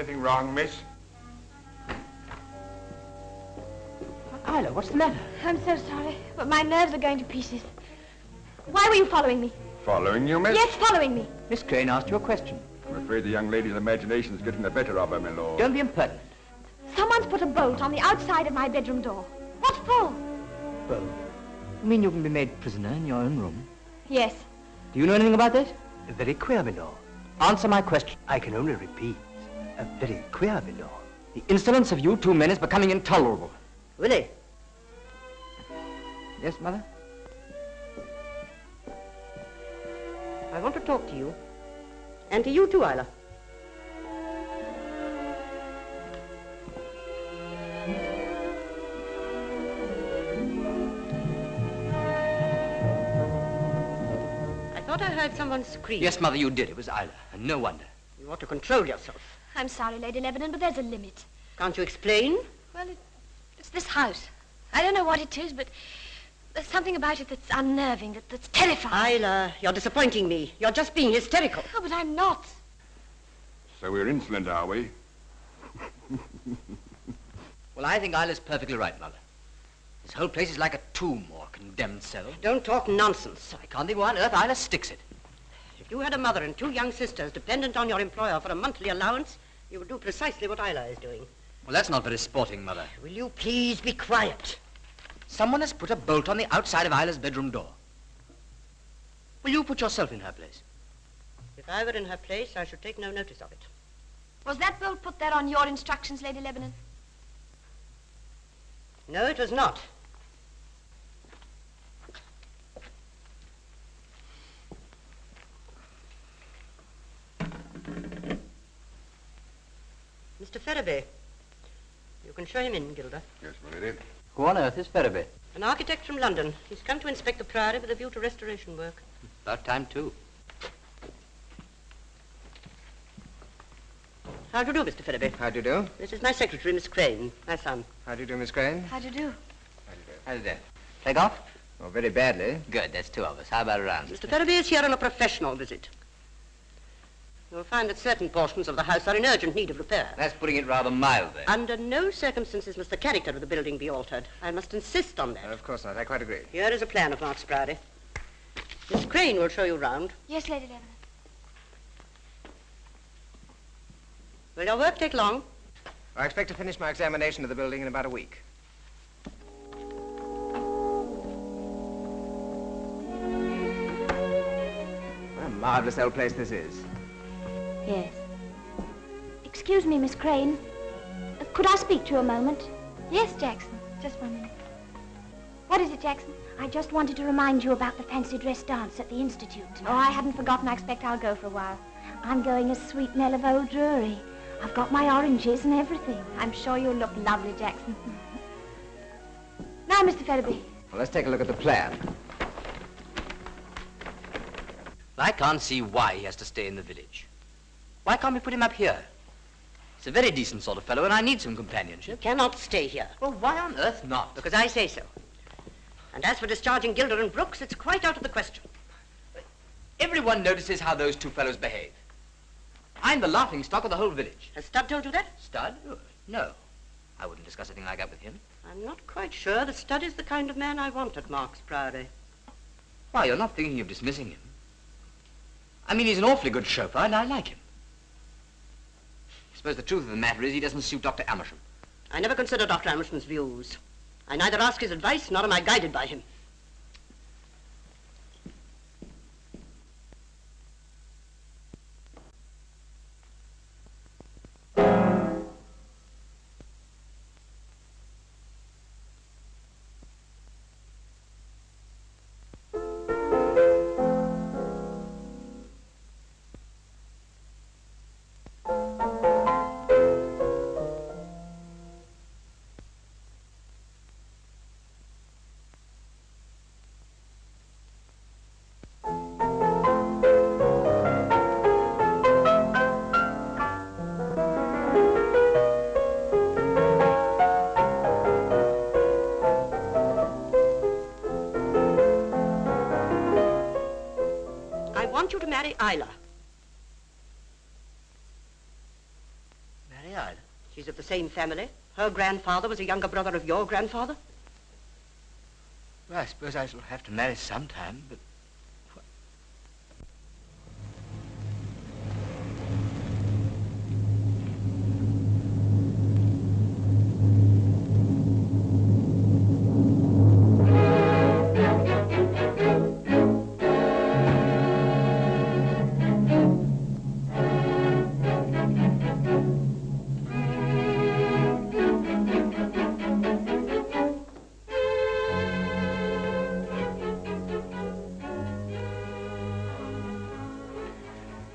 Anything wrong, miss? Isla, what's the matter? I'm so sorry, but my nerves are going to pieces. Why were you following me? Following you, miss? Yes, following me. Miss Crane asked you a question. I'm afraid the young lady's imagination is getting the better of her, my lord. Don't be impertinent. Someone's put a bolt on the outside of my bedroom door. What for? Bolt? You mean you can be made prisoner in your own room? Yes. Do you know anything about this? Very queer, my lord. Answer my question. I can only repeat. Very queer, my lord. The insolence of you two men is becoming intolerable. Willie. Yes, Mother? I want to talk to you. And to you too, Isla. I thought I heard someone scream. Yes, Mother, you did. It was Isla, and no wonder. You ought to control yourself. I'm sorry, Lady Lebanon, but there's a limit. Can't you explain? Well, it's this house. I don't know what it is, but there's something about it that's unnerving, that's terrifying. Isla, you're disappointing me. You're just being hysterical. Oh, but I'm not. So we're insolent, are we? Well, I think Isla's perfectly right, Mother. This whole place is like a tomb or a condemned cell. Don't talk nonsense. I can't think why on earth Isla sticks it. If you had a mother and two young sisters dependent on your employer for a monthly allowance, you would do precisely what Isla is doing. Well, that's not very sporting, Mother. Will you please be quiet? Someone has put a bolt on the outside of Isla's bedroom door. Will you put yourself in her place? If I were in her place, I should take no notice of it. Was that bolt put there on your instructions, Lady Lebanon? No, it was not. Mr. Ferriby. You can show him in, Gilda. Yes, my lady. Who on earth is Ferriby? An architect from London. He's come to inspect the Priory with a view to restoration work. About time, too. How do you do, Mr. Ferriby? How do you do? This is my secretary, Miss Crane, my son. How do you do, Miss Crane? How do you do? How did that? Play golf? Oh, very badly. Good, that's two of us. How about a round? Mr. Ferriby is here on a professional visit. You'll find that certain portions of the house are in urgent need of repair. That's putting it rather mildly. Under no circumstances must the character of the building be altered. I must insist on that. Of course not. I quite agree. Here is a plan of Mark's Priory. Miss Crane will show you round. Yes, Lady Lebanon. Will your work take long? I expect to finish my examination of the building in about a week. What a marvelous old place this is. Yes. Excuse me, Miss Crane. Could I speak to you a moment? Yes, Jackson. Just 1 minute. What is it, Jackson? I just wanted to remind you about the fancy dress dance at the Institute. Oh, I hadn't forgotten. I expect I'll go for a while. I'm going as Sweet Nell of Old Drury. I've got my oranges and everything. I'm sure you'll look lovely, Jackson. Now, Mr. Ferriby. Well, let's take a look at the plan. I can't see why he has to stay in the village. Why can't we put him up here? He's a very decent sort of fellow, and I need some companionship. Cannot stay here. Well, why on earth not? Because I say so. And as for discharging Gilder and Brooks, it's quite out of the question. Everyone notices how those two fellows behave. I'm the laughing stock of the whole village. Has Studd told you that? Studd? Oh, no. I wouldn't discuss a thing like that with him. I'm not quite sure that Studd is the kind of man I want at Mark's Priory. Why, you're not thinking of dismissing him. I mean, he's an awfully good chauffeur, and I like him. I suppose the truth of the matter is he doesn't suit Dr. Amersham. I never consider Dr. Amersham's views. I neither ask his advice, nor am I guided by him. I want you to marry Isla. Marry Isla? She's of the same family. Her grandfather was a younger brother of your grandfather. Well, I suppose I shall have to marry sometime, but...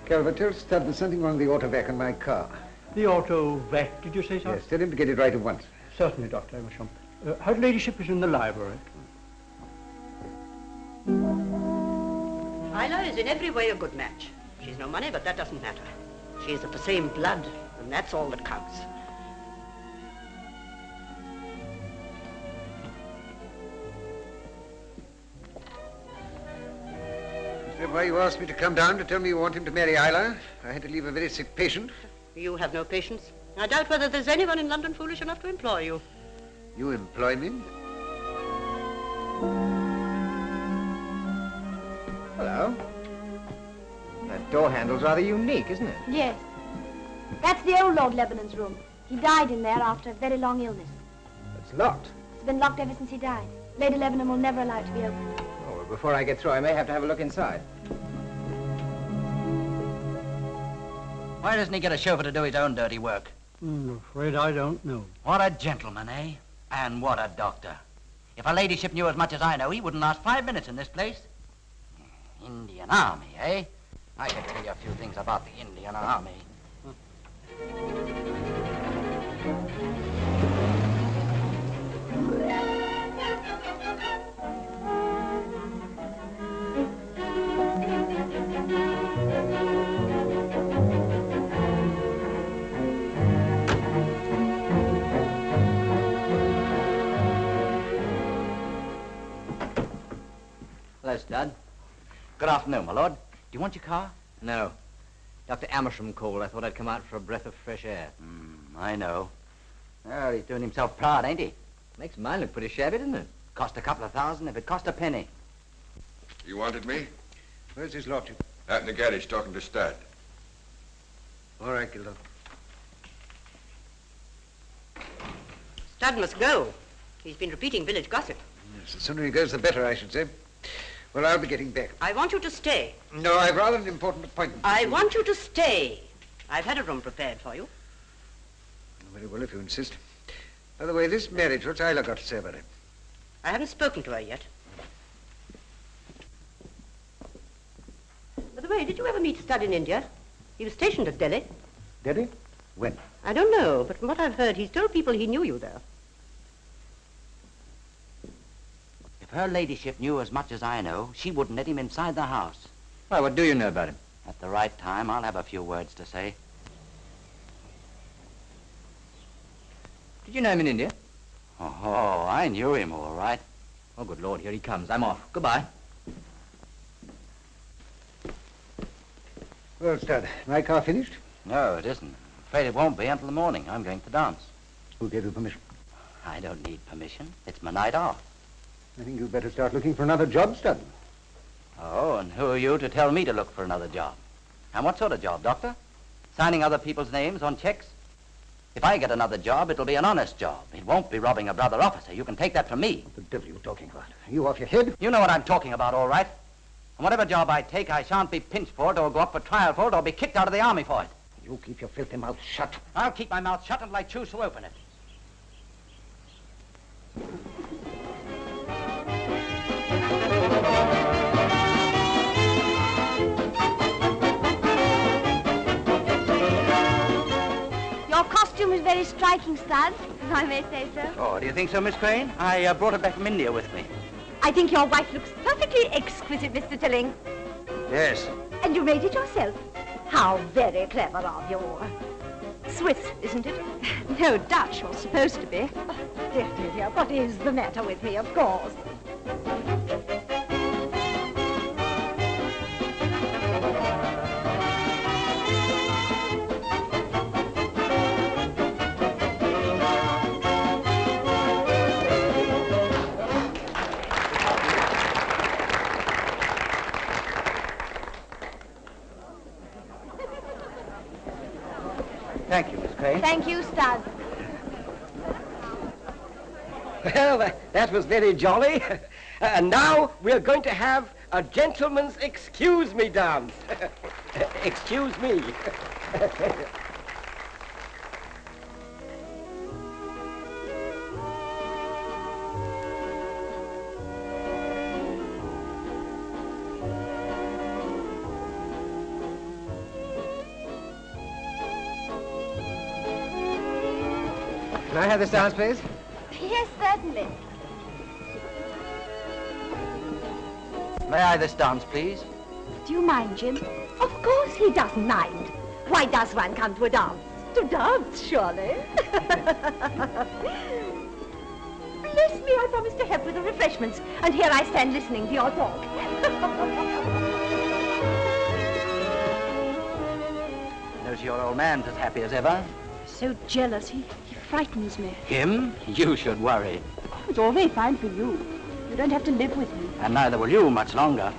Calvert, tell Stud there's something wrong with the auto vac in my car. The auto vac, did you say, sir? Yes, tell him to get it right at once. Certainly, Dr. Amersham. Her ladyship is in the library. Isla is in every way a good match. She's no money, but that doesn't matter. She is of the same blood, and that's all that counts. Is that why you asked me to come down to tell me you want him to marry Isla? I had to leave a very sick patient. You have no patience. I doubt whether there's anyone in London foolish enough to employ you. You employ me? Hello. That door handle's rather unique, isn't it? Yes. That's the old Lord Lebanon's room. He died in there after a very long illness. It's locked. It's been locked ever since he died. Lady Lebanon will never allow it to be opened. Oh, well, before I get through, I may have to have a look inside. Why doesn't he get a chauffeur to do his own dirty work? I'm afraid I don't know. What a gentleman, eh? And what a doctor. If her ladyship knew as much as I know, he wouldn't last 5 minutes in this place. Indian Army, eh? I could tell you a few things about the Indian Army. Hello, Stud. Good afternoon, my lord. Do you want your car? No. Dr. Amersham called. I thought I'd come out for a breath of fresh air. I know. Well, he's doing himself proud, ain't he? Makes mine look pretty shabby, doesn't it? Cost a couple of thousand if it cost a penny. You wanted me? Where's his lordship? Out in the garage talking to Stud. All right, Gildo. Stud must go. He's been repeating village gossip. Yes, the sooner he goes, the better, I should say. Well, I'll be getting back. I want you to stay. No, I've rather an important appointment. I want you to stay. I've had a room prepared for you. Very well, if you insist. By the way, this marriage, what's Isla got to say about it? I haven't spoken to her yet. By the way, did you ever meet Stud in India? He was stationed at Delhi. Delhi? When? I don't know, but from what I've heard, he's told people he knew you there. If her ladyship knew as much as I know, she wouldn't let him inside the house. Why, what do you know about him? At the right time, I'll have a few words to say. Did you know him in India? Oh, I knew him all right. Oh, good Lord, here he comes. I'm off. Goodbye. Well, Stud, my car finished? No, it isn't. I'm afraid it won't be until the morning. I'm going to dance. Who gave you permission? I don't need permission. It's my night off. I think you'd better start looking for another job, Stud. Oh, and who are you to tell me to look for another job? And what sort of job, Doctor? Signing other people's names on checks? If I get another job, it'll be an honest job. It won't be robbing a brother officer. You can take that from me. What the devil are you talking about? Are you off your head? You know what I'm talking about, all right. And whatever job I take, I shan't be pinched for it or go up for trial for it or be kicked out of the army for it. You keep your filthy mouth shut. I'll keep my mouth shut until I choose to open it. Your costume is very striking, Stud, if I may say so. Oh, do you think so, Miss Crane? I brought it back from India with me. I think your wife looks perfectly exquisite, Mr. Tilling. Yes. And you made it yourself. How very clever of you. Swiss, isn't it? No, Dutch, you're supposed to be. Oh, dear, dear, what is the matter with me, of course? Thank you, Miss Crane. Thank you, Stud. Well, that was very jolly. And now we're going to have a gentleman's excuse me dance. Excuse me. Can I have this dance, please? Yes, certainly. May I this dance, please? Do you mind, Jim? Of course he doesn't mind. Why does one come to a dance? To dance, surely. Bless me, I promised to help with the refreshments, and here I stand listening to your talk. Knows your old man's as happy as ever. So jealous. He frightens me. Him? You should worry. It's all very fine for you. You don't have to live with him. And neither will you much longer.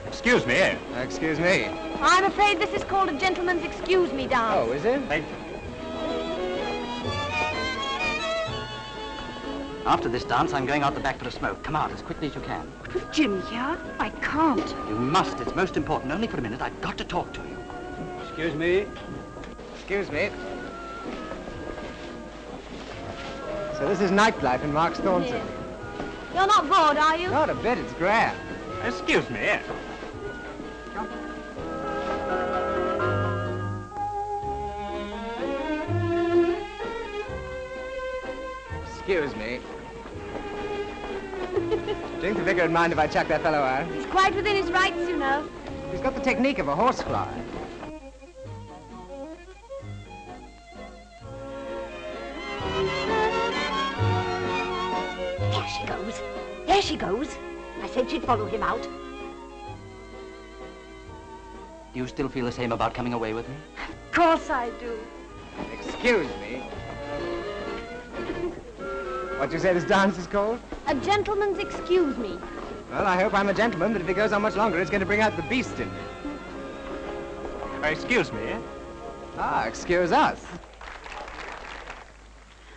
Excuse me, eh? Excuse me. I'm afraid this is called a gentleman's excuse me dance. Oh, is it? After this dance, I'm going out the back for a smoke. Come out as quickly as you can. But with Jim here, I can't. You must. It's most important. Only for a minute. I've got to talk to you. Excuse me. Excuse me. So this is nightlife in Marks Thornton. Yes. You're not bored, are you? Not a bit, it's grand. Excuse me, eh? Excuse me. Do you think the vicar would mind if I chuck that fellow out? He's quite within his rights, you know. He's got the technique of a horsefly. There she goes. There she goes. I said she'd follow him out. Do you still feel the same about coming away with me? Of course I do. Excuse me. What you say this dance is called? A gentleman's excuse me. Well, I hope I'm a gentleman, but if it goes on much longer, it's going to bring out the beast in me. Excuse me, eh? Ah, excuse us.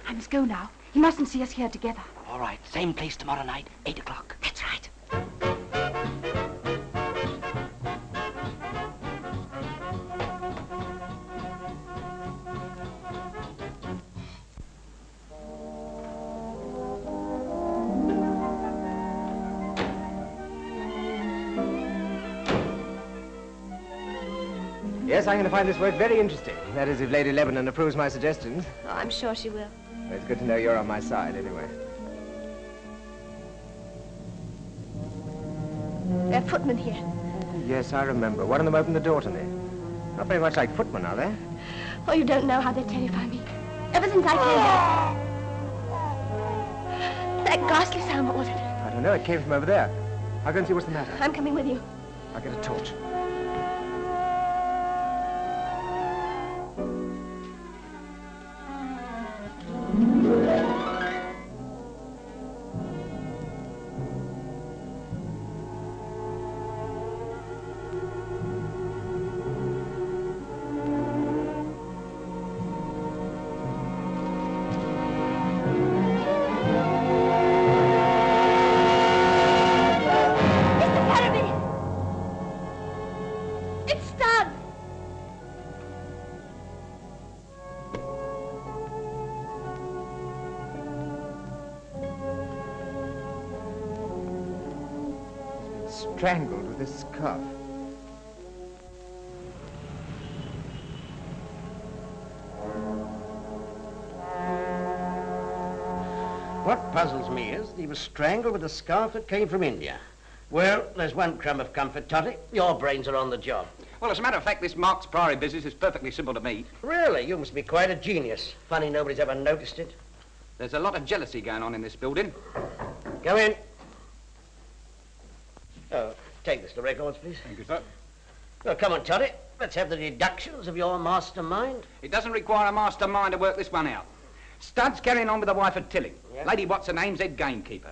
I must go now. He mustn't see us here together. All right. Same place tomorrow night, 8 o'clock. That's right. Yes, I'm going to find this work very interesting. That is, if Lady Lebanon approves my suggestions. Oh, I'm sure she will. Well, it's good to know you're on my side, anyway. There are footmen here. Yes, I remember. One of them opened the door to me. Not very much like footmen, are they? Oh, you don't know how they terrify me. Ever since I came here. That ghastly sound, what was it? I don't know. It came from over there. I'll go and see what's the matter. I'm coming with you. I'll get a torch. Strangled with a scarf. What puzzles me is that he was strangled with a scarf that came from India. Well, there's one crumb of comfort, Toddy. Your brains are on the job. Well, as a matter of fact, this Marks Priory business is perfectly simple to me. Really? You must be quite a genius. Funny nobody's ever noticed it. There's a lot of jealousy going on in this building. Go in. Oh, take this to records, please. Thank you, sir. Well, come on, Toddy. Let's have the deductions of your mastermind. It doesn't require a mastermind to work this one out. Stud's carrying on with the wife of Tilling. Yeah. Lady what's-her-name's head gamekeeper.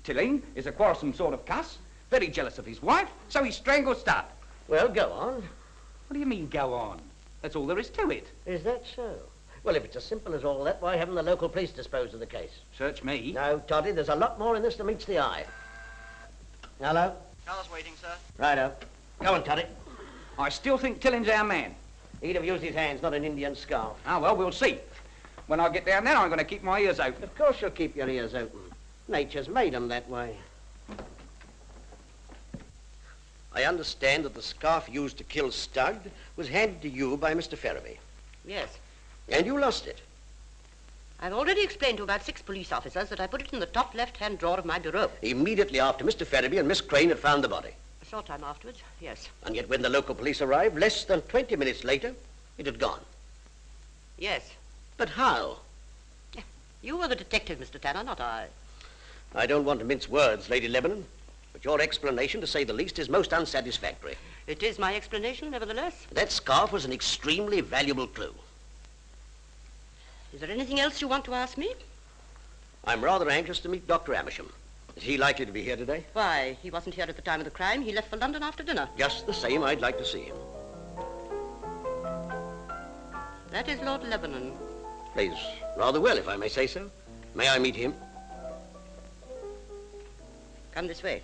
Tilling is a quarrelsome sort of cuss, very jealous of his wife, so he strangled Stud. Well, go on. What do you mean, go on? That's all there is to it. Is that so? Well, if it's as simple as all that, why haven't the local police disposed of the case? Search me. No, Toddy, there's a lot more in this than meets the eye. Hello? Car's waiting, sir. Righto. Go on, Toddy. I still think Tilling's our man. He'd have used his hands, not an Indian scarf. Ah, well, we'll see. When I get down there, I'm going to keep my ears open. Of course you'll keep your ears open. Nature's made 'em that way. I understand that the scarf used to kill Studd was handed to you by Mr. Ferriby. Yes. And you lost it. I've already explained to about 6 police officers that I put it in the top left-hand drawer of my bureau. Immediately after Mr. Ferriby and Miss Crane had found the body. A short time afterwards, yes. And yet when the local police arrived, less than 20 minutes later, it had gone. Yes. But how? You were the detective, Mr. Tanner, not I. I don't want to mince words, Lady Lebanon, but your explanation, to say the least, is most unsatisfactory. It is my explanation, nevertheless. That scarf was an extremely valuable clue. Is there anything else you want to ask me? I'm rather anxious to meet Dr. Amersham. Is he likely to be here today? Why, he wasn't here at the time of the crime. He left for London after dinner. Just the same, I'd like to see him. That is Lord Lebanon. Plays rather well, if I may say so. May I meet him? Come this way.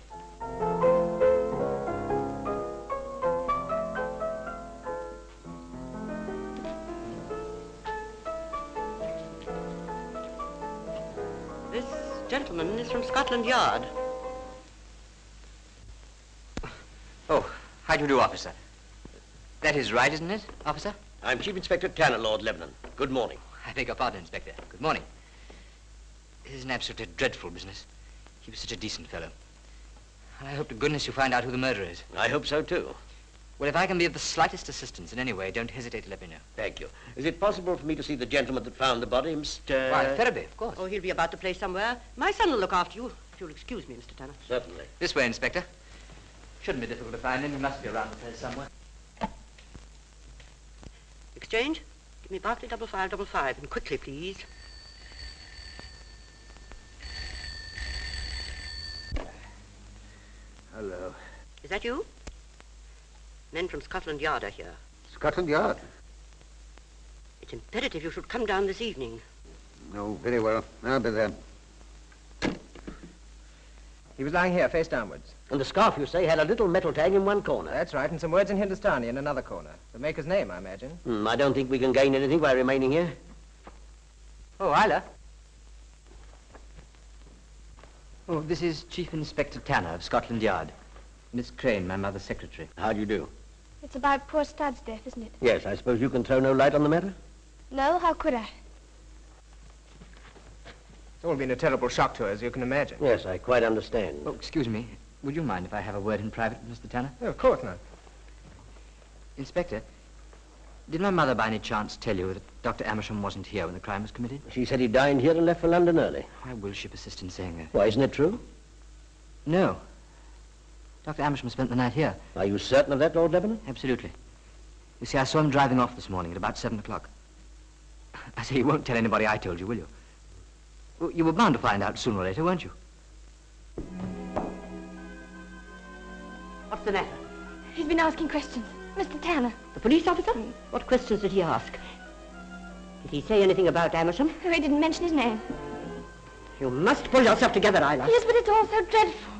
This gentleman is from Scotland Yard. Oh, how do you do, officer? That is right, isn't it, officer? I'm Chief Inspector Tanner, Lord Lebanon. Good morning. I beg your pardon, Inspector. Good morning. This is an absolutely dreadful business. He was such a decent fellow. And I hope to goodness you find out who the murderer is. I hope so, too. Well, if I can be of the slightest assistance in any way, don't hesitate to let me know. Thank you. Is it possible for me to see the gentleman that found the body, Mr... Why, Ferriby, of course. Oh, he'll be about the place somewhere. My son will look after you, if you'll excuse me, Mr. Tanner. Certainly. This way, Inspector. Shouldn't be difficult to find him. He must be around the place somewhere. Exchange? Give me Barclay 5555, and quickly, please. Hello. Is that you? Men from Scotland Yard are here. Scotland Yard? It's imperative you should come down this evening. Oh, very well. I'll be there. He was lying here, face downwards. And the scarf, you say, had a little metal tag in one corner. That's right, and some words in Hindustani in another corner. The maker's name, I imagine. I don't think we can gain anything by remaining here. Oh, Isla. Oh, this is Chief Inspector Tanner of Scotland Yard. Miss Crane, my mother's secretary. How do you do? It's about poor Studd's death, isn't it? Yes, I suppose you can throw no light on the matter? No, how could I? It's all been a terrible shock to her, as you can imagine. Yes, I quite understand. Oh, excuse me. Would you mind if I have a word in private with Mr. Tanner? Oh, of course not. Inspector, did my mother by any chance tell you that Dr. Amersham wasn't here when the crime was committed? She said he dined here and left for London early. Why will she persist in saying that? Why, isn't it true? No. Dr. Amersham spent the night here. Are you certain of that, Lord Lebanon? Absolutely. You see, I saw him driving off this morning at about 7 o'clock. I say, you won't tell anybody I told you, will you? Well, you were bound to find out sooner or later, weren't you? What's the matter? He's been asking questions. Mr. Tanner. The police officer? What questions did he ask? Did he say anything about Amersham? Oh, he didn't mention his name. You must pull yourself together, Isla. Yes, but it's all so dreadful.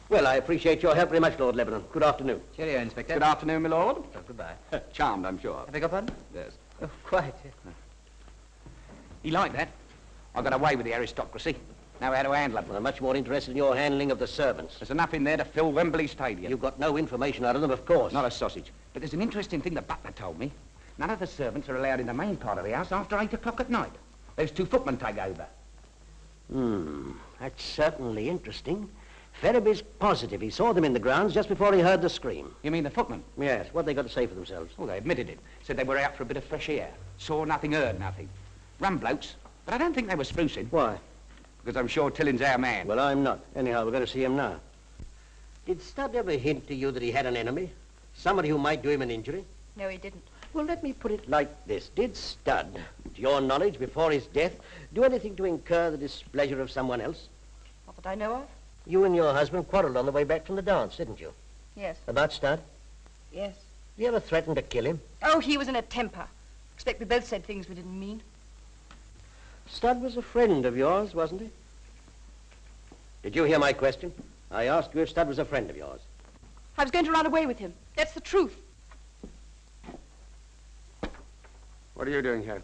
Well, I appreciate your help very much, Lord Lebanon. Good afternoon. Cheerio, Inspector. Good afternoon, my lord. Oh, goodbye. Charmed, I'm sure. I beg your pardon? Yes. Oh, quite. He liked that. I got away with the aristocracy. Know how to handle them. Well, I'm much more interested in your handling of the servants. There's enough in there to fill Wembley Stadium. You've got no information out of them, of course. Not a sausage. But there's an interesting thing the butler told me. None of the servants are allowed in the main part of the house after 8 o'clock at night. Those 2 footmen take over. That's certainly interesting. Ferriby's positive he saw them in the grounds just before he heard the scream. You mean the footmen? Yes, what they got to say for themselves? Oh, they admitted it. Said they were out for a bit of fresh air. Saw nothing, heard nothing. Rum blokes. But I don't think they were sprucing. Why? Because I'm sure Tilling's our man. Well, I'm not. Anyhow, we're going to see him now. Did Studd ever hint to you that he had an enemy? Somebody who might do him an injury? No, he didn't. Well, let me put it like this. Did Studd to your knowledge, before his death, do anything to incur the displeasure of someone else? Not that I know of. You and your husband quarreled on the way back from the dance, didn't you? Yes. About Stud? Yes. You ever threatened to kill him? Oh, he was in a temper. Expect we both said things we didn't mean. Stud was a friend of yours, wasn't he? Did you hear my question? I asked you if Stud was a friend of yours. I was going to run away with him. That's the truth. What are you doing here?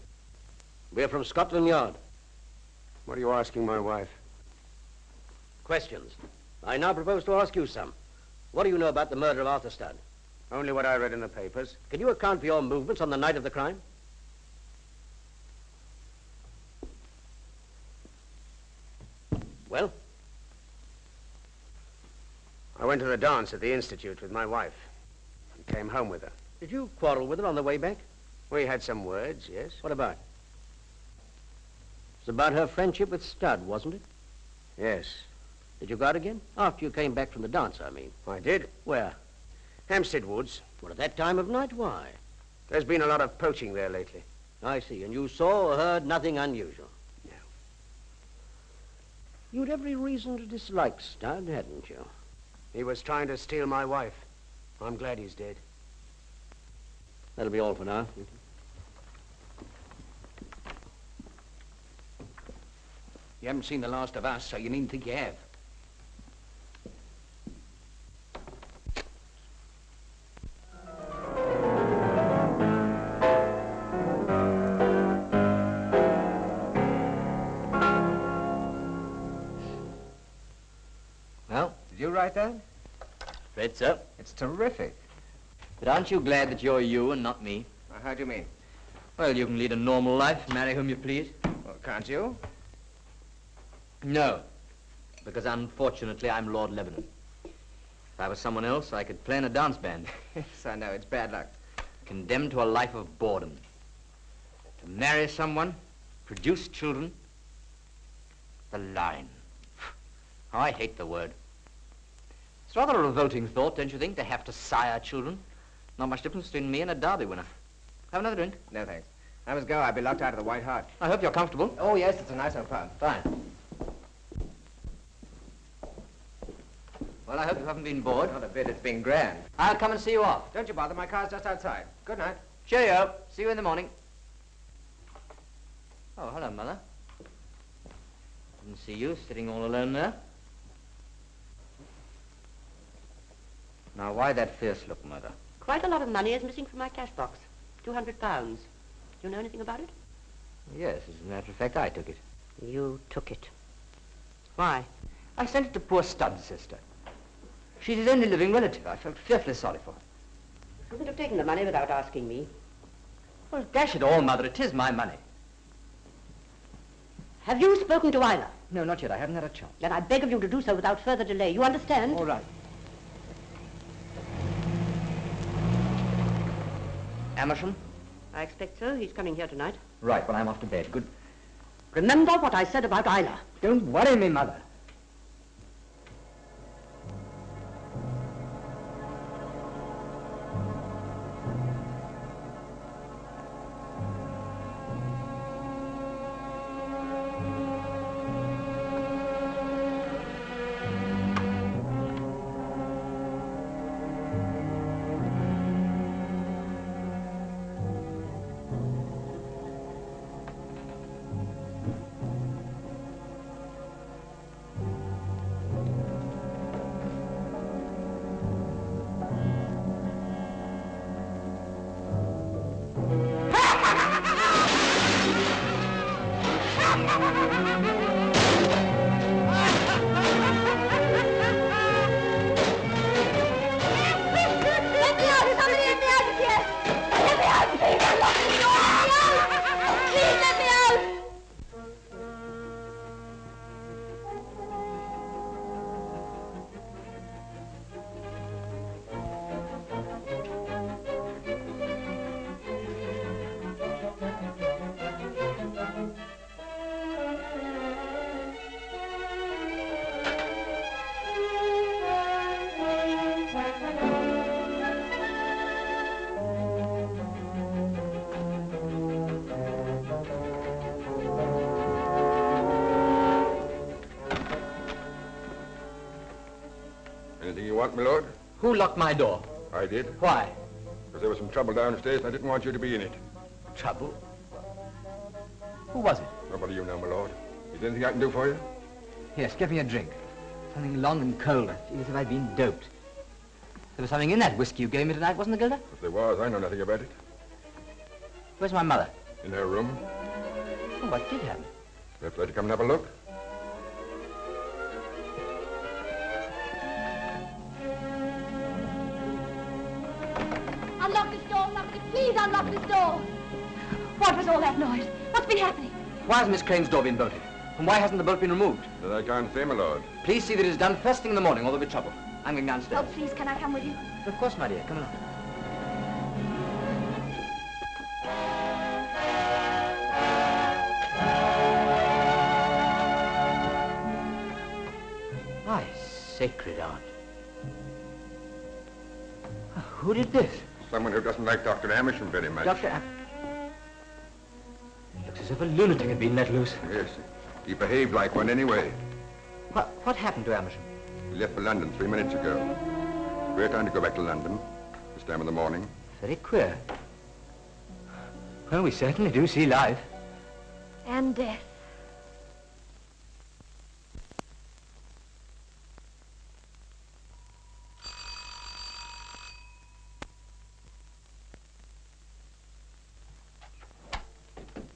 We're from Scotland Yard. What are you asking my wife? Questions. I now propose to ask you some. What do you know about the murder of Arthur Stud? Only what I read in the papers. Can you account for your movements on the night of the crime? Well? I went to the dance at the Institute with my wife and came home with her. Did you quarrel with her on the way back? We had some words, yes. What about? It's about her friendship with Stud, wasn't it? Yes. Did you go out again? After you came back from the dance, I mean. I did. Where? Hampstead Woods. Well, at that time of night, why? There's been a lot of poaching there lately. I see. And you saw or heard nothing unusual? No. You'd every reason to dislike Stud, hadn't you? He was trying to steal my wife. I'm glad he's dead. That'll be all for now. You haven't seen the last of us, so you needn't think you have. Well, Did you write that? afraid so. It's terrific. But aren't you glad that you're you and not me? How do you mean? Well, you can lead a normal life, marry whom you please. Well, can't you? No, because unfortunately I'm Lord Lebanon. If I was someone else, I could play in a dance band. Yes, I know. It's bad luck. Condemned to a life of boredom. To marry someone, produce children. The line. Oh, I hate the word. It's rather a revolting thought, don't you think, to have to sire children? Not much difference between me and a Derby winner. Have another drink? No, thanks. I must go. I'll be locked out of the White Hart. I hope you're comfortable. Oh, yes, it's a nice old pub. Fine. Well, I hope you haven't been bored. Not a bit. It's been grand. I'll come and see you off. Don't you bother. My car's just outside. Good night. Cheerio. See you in the morning. Oh, hello, Mother. Didn't see you sitting all alone there. Now, why that fierce look, Mother? Quite a lot of money is missing from my cash box. £200. Do you know anything about it? Yes, as a matter of fact, I took it. You took it. Why? I sent it to poor Stud's sister. She's his only living relative. I felt fearfully sorry for her. You could have taken the money without asking me. Well, dash it all, Mother, it is my money. Have you spoken to Isla? No, not yet. I haven't had a chance. Then I beg of you to do so without further delay. You understand? All right. Amersham? I expect so. He's coming here tonight. Right, well, I'm off to bed. Good. Remember what I said about Isla. Don't worry me, Mother. unlocked, my lord. Who locked my door? I did. Why? Because there was some trouble downstairs and I didn't want you to be in it. Trouble? Who was it? Nobody you know, my lord. Is there anything I can do for you? Yes, get me a drink. Something long and cold. I feel as if I'd been doped. There was something in that whiskey you gave me tonight, wasn't there, Gilda? If there was, I know nothing about it. Where's my mother? In her room. Oh, what did happen? Perhaps I'd like to come and have a look. Unlock this door, somebody. Please unlock this door. What was all that noise? What's been happening? Why has Miss Crane's door been bolted? And why hasn't the bolt been removed? That I can't say, my lord. Please see that it is done first thing in the morning, or there'll be trouble. I'm going downstairs. Oh, please, can I come with you? Of course, my dear. Come along. My sacred aunt. Who did this? Someone who doesn't like Dr. Amersham very much. Dr. Looks as if a lunatic had been let loose. Yes. He behaved like one anyway. What happened to Amersham? He left for London 3 minutes ago. Queer time to go back to London. This time in the morning. Very queer. Well, we certainly do see life. And death.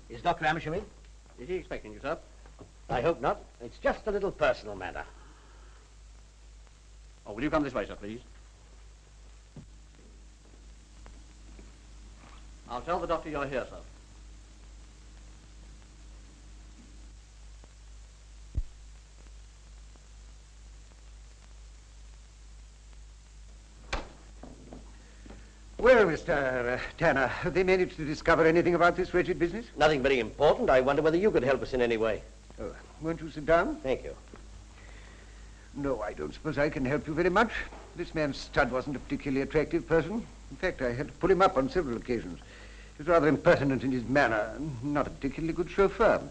Is Dr. Amersham in? Is he expecting you, sir? I hope not. It's just a little personal matter. Oh, will you come this way, sir, please? I'll tell the doctor you're here, sir. Well, Mr. Tanner, have they managed to discover anything about this wretched business? Nothing very important. I wonder whether you could help us in any way. Oh, won't you sit down? Thank you. No, I don't suppose I can help you very much. This man Studd wasn't a particularly attractive person. In fact, I had to pull him up on several occasions. He was rather impertinent in his manner, and not a particularly good chauffeur.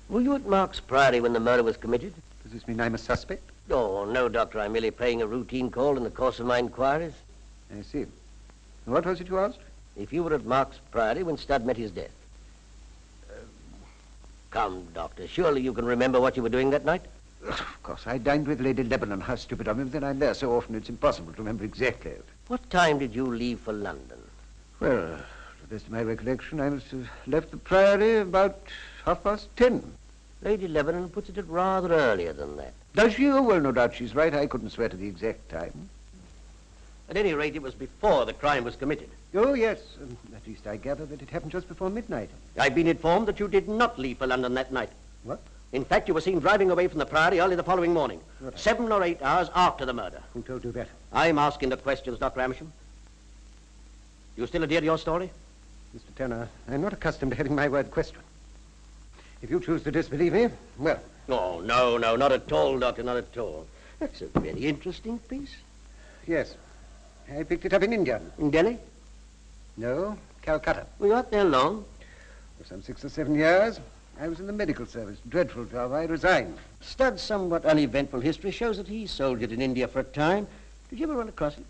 Were you at Mark's Priory when the murder was committed? Does this mean I'm a suspect? Oh, no, Doctor. I'm merely paying a routine call in the course of my inquiries. I see. What was it you asked? If you were at Mark's Priory when Studd met his death. Come, Doctor. Surely you can remember what you were doing that night? Of course, I dined with Lady Lebanon. How stupid of me. Then I'm there so often it's impossible to remember exactly. What time did you leave for London? Well, to the best of my recollection, I must have left the Priory about 10:30. Lady Lebanon puts it at rather earlier than that. Does she? Oh, well, no doubt she's right. I couldn't swear to the exact time. At any rate, it was before the crime was committed. Oh, yes. At least I gather that it happened just before midnight. I've been informed that you did not leave for London that night. What? In fact, you were seen driving away from the Priory early the following morning, 7 or 8 hours after the murder. Who told you that? I'm asking the questions, Dr. Amersham. You still adhere to your story? Mr. Tanner, I'm not accustomed to having my word questioned. If you choose to disbelieve me, well... Oh, no, not at all, Doctor, not at all. That's a very interesting piece. Yes. I picked it up in India. In Delhi? No, Calcutta. Were you out there long? For some 6 or 7 years. I was in the medical service. Dreadful job. I resigned. Studd's somewhat uneventful history shows that he soldiered in India for a time. Did you ever run across it?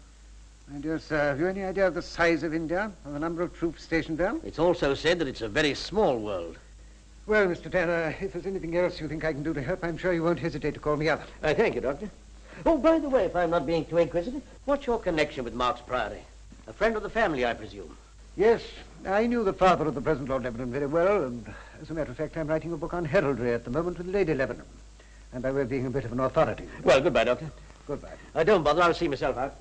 My dear sir, have you any idea of the size of India, or the number of troops stationed there? It's also said that it's a very small world. Well, Mr. Tanner, if there's anything else you think I can do to help, I'm sure you won't hesitate to call me up. Thank you, Doctor. Oh, by the way, if I'm not being too inquisitive, what's your connection with Mark's Priory? A friend of the family, I presume. Yes, I knew the father of the present Lord Lebanon very well, and as a matter of fact, I'm writing a book on heraldry at the moment with Lady Lebanon. And by way of being a bit of an authority. Well, goodbye, Doctor. Goodbye. Don't bother, I'll see myself out.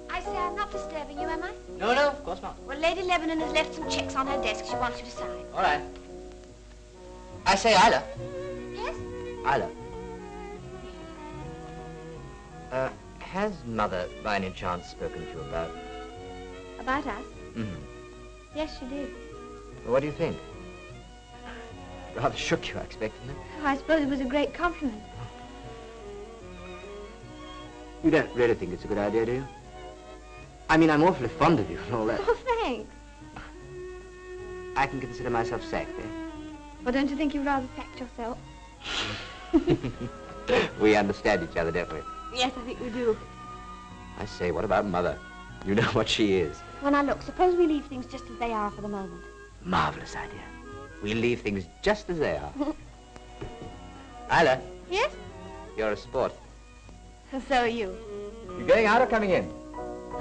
I say I'm not disturbing you, am I? No, of course not. Well, Lady Lebanon has left some checks on her desk she wants you to sign. All right. I say, Isla. Yes? Isla. Has Mother, by any chance, spoken to you about... About us? Mm-hmm. Yes, she did. Well, what do you think? Rather shook you, I expected. Oh, I suppose it was a great compliment. You don't really think it's a good idea, do you? I mean, I'm awfully fond of you and all that. Oh, thanks. I can consider myself sacked, eh? Well, don't you think you'd rather sacked yourself? We understand each other, don't we? Yes, I think we do. I say, what about Mother? You know what she is. Well, now, look, suppose we leave things just as they are for the moment. Marvelous idea. We'll leave things just as they are. Isla. Yes? You're a sport. So are you. You going out or coming in?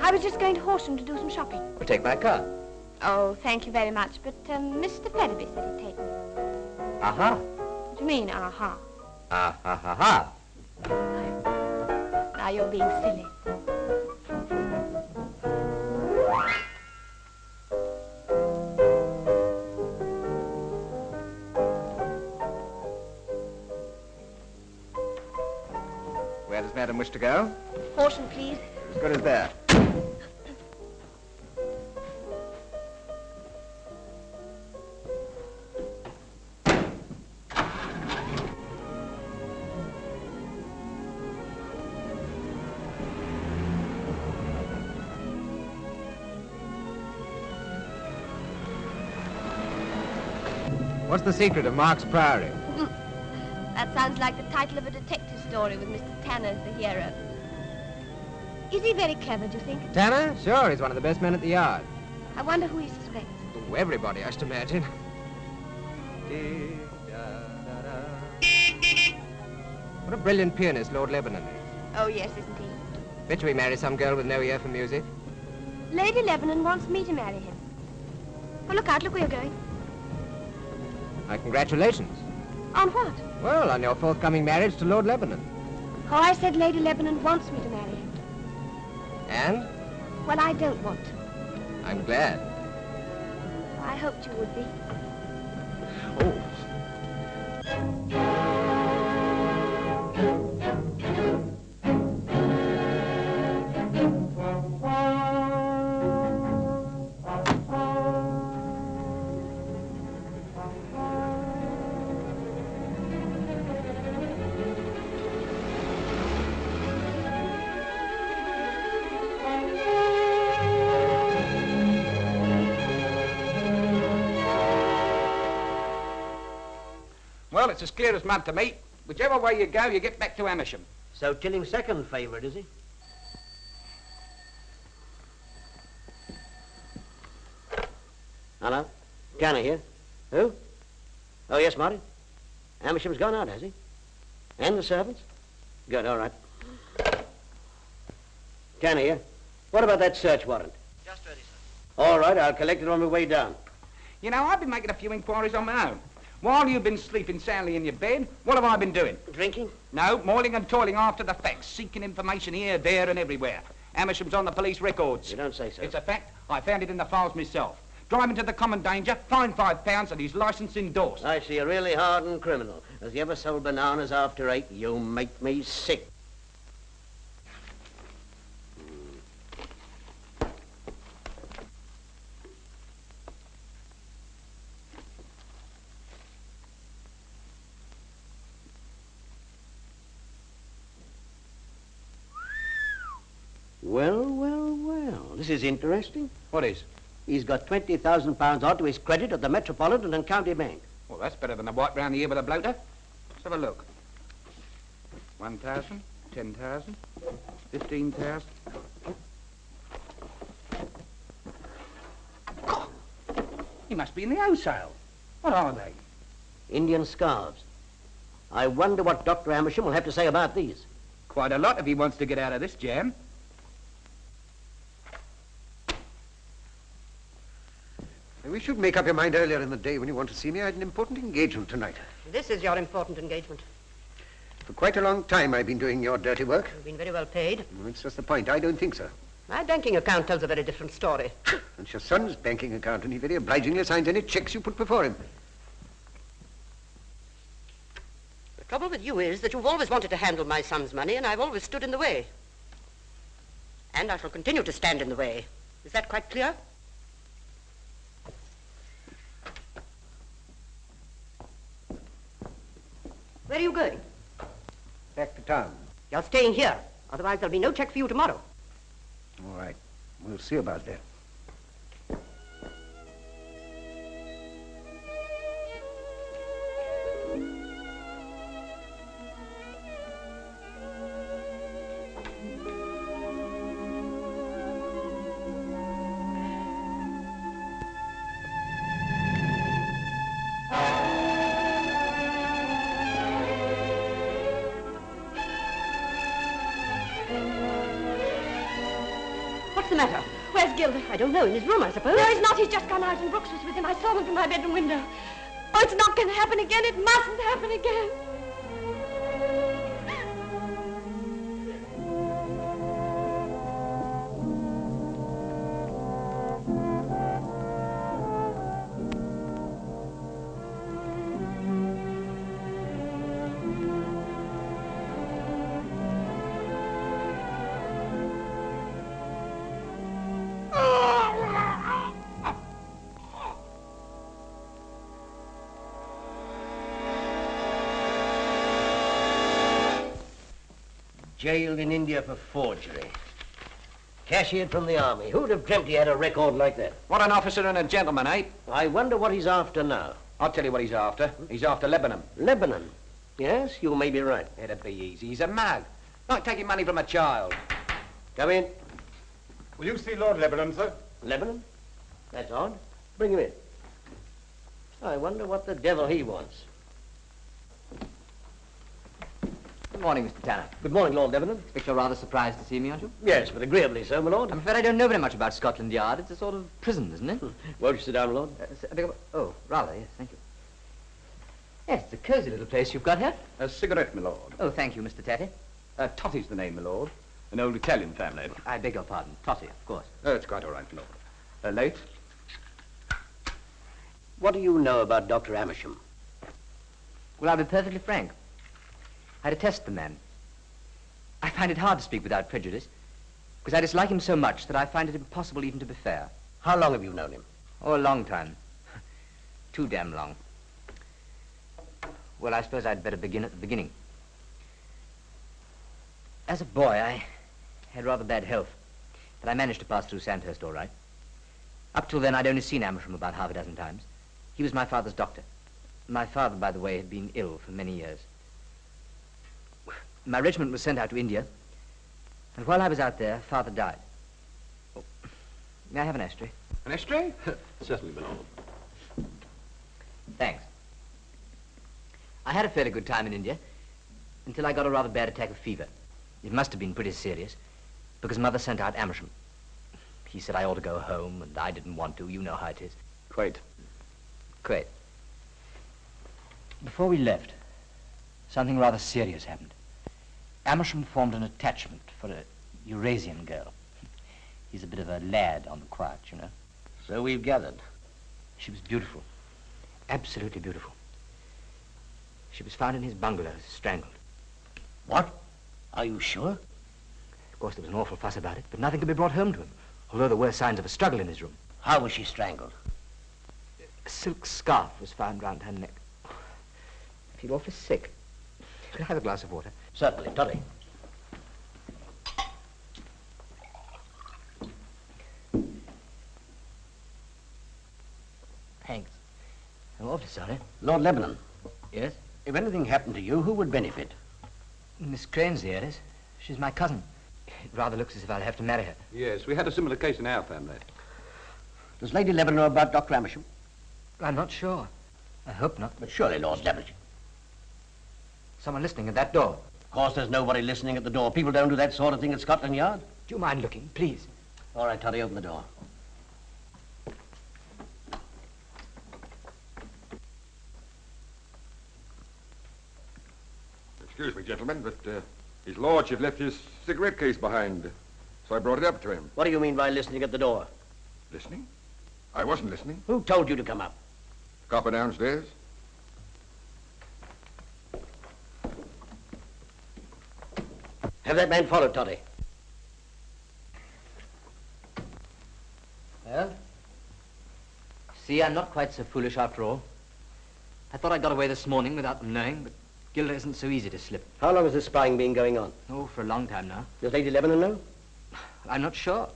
I was just going to Horsham to do some shopping. We'll take my car. Oh, thank you very much, but Mr. Fedderby said he'd take me. Aha. What do you mean, aha? Ah, ha, ha, ha. Now you're being silly. Where does Madam wish to go? Horsham, please. As good as there. What's the secret of Mark's Priory? That sounds like the title of a detective story with Mr. Tanner as the hero. Is he very clever, do you think? Tanner? Sure, he's one of the best men at the yard. I wonder who he suspects. Oh, everybody, I should imagine. What a brilliant pianist Lord Lebanon is. Oh, yes, isn't he? Bet you he marry some girl with no ear for music. Lady Lebanon wants me to marry him. Oh, look out, look where you're going. My congratulations. On what? Well, on your forthcoming marriage to Lord Lebanon. Oh, I said Lady Lebanon wants me to marry him. And? Well, I don't want to. I'm glad. I hoped you would be. Oh. Well, it's as clear as mud to me. Whichever way you go, you get back to Amersham. So Tilling's second favourite, is he? Hello? Tanner here. Who? Oh, yes, Marty. Amersham's gone out, has he? And the servants? Good, all right. Tanner here. What about that search warrant? Just ready, sir. All right, I'll collect it on my way down. You know, I've been making a few inquiries on my own. While you've been sleeping soundly in your bed, what have I been doing? Drinking? No, moiling and toiling after the facts, seeking information here, there, and everywhere. Amersham's on the police records. You don't say so. It's a fact. I found it in the files myself. Driving to the common danger, fined £5 and his licence endorsed. I see a really hardened criminal. Has he ever sold bananas after 8? You make me sick. Well, well, well. This is interesting. What is? He's got £20,000 odd to his credit at the Metropolitan and County Bank. Well, that's better than a wipe round the ear with a bloater. Let's have a look. 1,000, 10,000, 15,000. He must be in the wholesale. What are they? Indian scarves. I wonder what Dr. Amersham will have to say about these. Quite a lot if he wants to get out of this jam. I wish you'd make up your mind earlier in the day when you want to see me. I had an important engagement tonight. This is your important engagement. For quite a long time I've been doing your dirty work. You've been very well paid. That's just the point. I don't think so. My banking account tells a very different story. It's your son's banking account, and he very obligingly signs any checks you put before him. The trouble with you is that you've always wanted to handle my son's money, and I've always stood in the way. And I shall continue to stand in the way. Is that quite clear? Where are you going? Back to town. You're staying here. Otherwise, there'll be no check for you tomorrow. All right. We'll see about that. What's the matter? Where's Gilda? I don't know. In his room, I suppose. No, he's not. He's just gone out and Brooks was with him. I saw them from my bedroom window. Oh, it's not going to happen again. It mustn't happen again. Jailed in India for forgery. Cashiered from the army. Who'd have dreamt he had a record like that? What an officer and a gentleman, eh? I wonder what he's after now. I'll tell you what he's after. He's after Lebanon. Lebanon? Yes, you may be right. It'd be easy. He's a mag. Like taking money from a child. Come in. Will you see Lord Lebanon, sir? Lebanon? That's odd. Bring him in. I wonder what the devil he wants. Good morning, Mr. Tanner. Good morning, Lord Lebanon. Expect you're rather surprised to see me, aren't you? Yes, but agreeably so, my lord. I'm afraid I don't know very much about Scotland Yard. It's a sort of prison, isn't it? Won't you sit down, my lord? Oh, rather, yes, thank you. Yes, it's a cosy little place you've got here. A cigarette, my lord. Oh, thank you, Mr. Tatty. Totty's the name, my lord. An old Italian family. I beg your pardon. Totty, of course. Oh, it's quite all right, my lord. Late? What do you know about Dr. Amersham? Well, I'll be perfectly frank. I detest the man. I find it hard to speak without prejudice, because I dislike him so much that I find it impossible even to be fair. How long have you known him? Oh, a long time. Too damn long. Well, I suppose I'd better begin at the beginning. As a boy, I had rather bad health, but I managed to pass through Sandhurst all right. Up till then, I'd only seen Amersham about half a dozen times. He was my father's doctor. My father, by the way, had been ill for many years. My regiment was sent out to India, and while I was out there, Father died. Oh, may I have an ashtray? An ashtray? Certainly, my lord. Thanks. I had a fairly good time in India until I got a rather bad attack of fever. It must have been pretty serious, because Mother sent out Amersham. He said I ought to go home, and I didn't want to. You know how it is. Quite. Quite. Before we left, something rather serious happened. Amersham formed an attachment for a Eurasian girl. He's a bit of a lad on the quiet, you know. So we've gathered. She was beautiful. Absolutely beautiful. She was found in his bungalow, strangled. What? Are you sure? Of course, there was an awful fuss about it, but nothing could be brought home to him, although there were signs of a struggle in his room. How was she strangled? A silk scarf was found round her neck. I feel awfully sick. Could I have a glass of water? Certainly, Toddy. Thanks. I'm awfully sorry. Lord Lebanon. Yes? If anything happened to you, who would benefit? Miss Crane's the heiress. She's my cousin. It rather looks as if I'll have to marry her. Yes, we had a similar case in our family. Does Lady Lebanon know about Dr. Amersham? I'm not sure. I hope not. But surely, Lord Lebanon. Someone listening at that door. Of course, there's nobody listening at the door. People don't do that sort of thing at Scotland Yard. Do you mind looking, please? All right, Toddy, open the door. Excuse me, gentlemen, but his lordship left his cigarette case behind, so I brought it up to him. What do you mean by listening at the door? Listening? I wasn't listening. Who told you to come up? Copper downstairs. Have that man followed, Toddy. Well, see, I'm not quite so foolish after all. I thought I got away this morning without them knowing, but Gilda isn't so easy to slip. How long has this spying been going on? Oh, for a long time now. Does Lady Lebanon know? I'm not sure.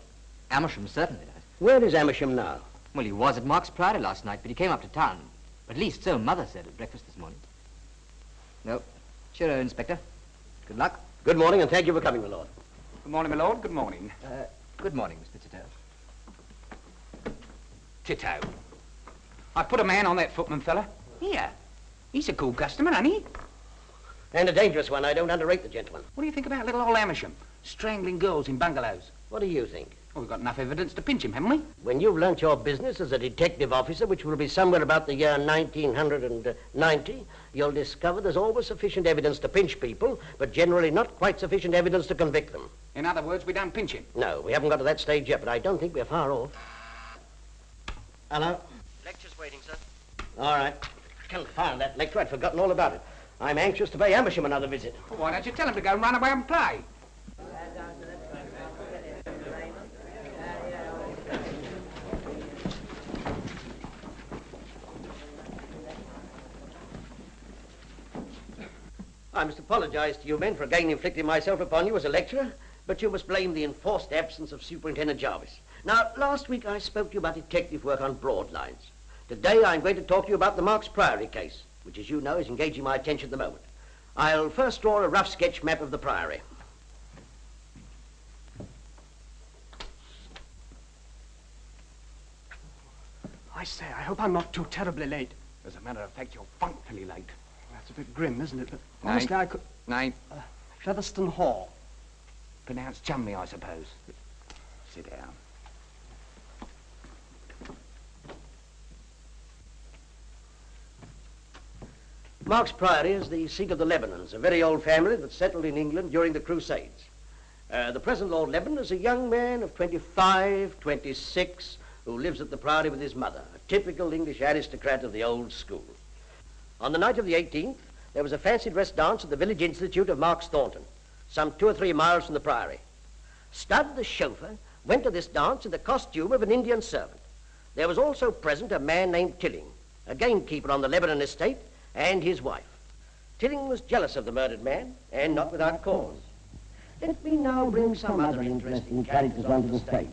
Amersham certainly does. Where is Amersham now? Well, he was at Mark's Priory last night, but he came up to town. At least so Mother said at breakfast this morning. No. Cheerio, Inspector. Good luck. Good morning, and thank you for coming, my lord. Good morning, my lord. Good morning. Good morning, Mr. Tito. Tito. I put a man on that footman fella. Here. He's a cool customer, ain't he? And a dangerous one. I don't underrate the gentleman. What do you think about little old Amersham? Strangling girls in bungalows. What do you think? Well, we've got enough evidence to pinch him, haven't we? When you've learnt your business as a detective officer, which will be somewhere about the year 1990, you'll discover there's always sufficient evidence to pinch people, but generally not quite sufficient evidence to convict them. In other words, we don't pinch him. No, we haven't got to that stage yet, but I don't think we're far off. Hello? Lecture's waiting, sir. All right. Confound that lecture. I'd forgotten all about it. I'm anxious to pay Amersham another visit. Well, why don't you tell him to go and run away and play? I must apologize to you men for again inflicting myself upon you as a lecturer, but you must blame the enforced absence of Superintendent Jarvis. Now, last week I spoke to you about detective work on broad lines. Today I'm going to talk to you about the Marks Priory case, which, as you know, is engaging my attention at the moment. I'll first draw a rough sketch map of the Priory. I say, I hope I'm not too terribly late. As a matter of fact, you're funkily late. That's a bit grim, isn't it? But Name? honestly, I could... Name? Featherstone Hall. Pronounced Chumley, I suppose. Sit down. Marks Priory is the seat of the Lebanons, a very old family that settled in England during the Crusades. The present Lord Lebanon is a young man of 25, 26, who lives at the Priory with his mother, a typical English aristocrat of the old school. On the night of the 18th, there was a fancy dress dance at the village institute of Marks Thornton, some 2 or 3 miles from the Priory. Stud, the chauffeur, went to this dance in the costume of an Indian servant. There was also present a man named Tilling, a gamekeeper on the Lebanon estate, and his wife. Tilling was jealous of the murdered man, and not without cause. Let me now bring some other interesting characters onto the stage.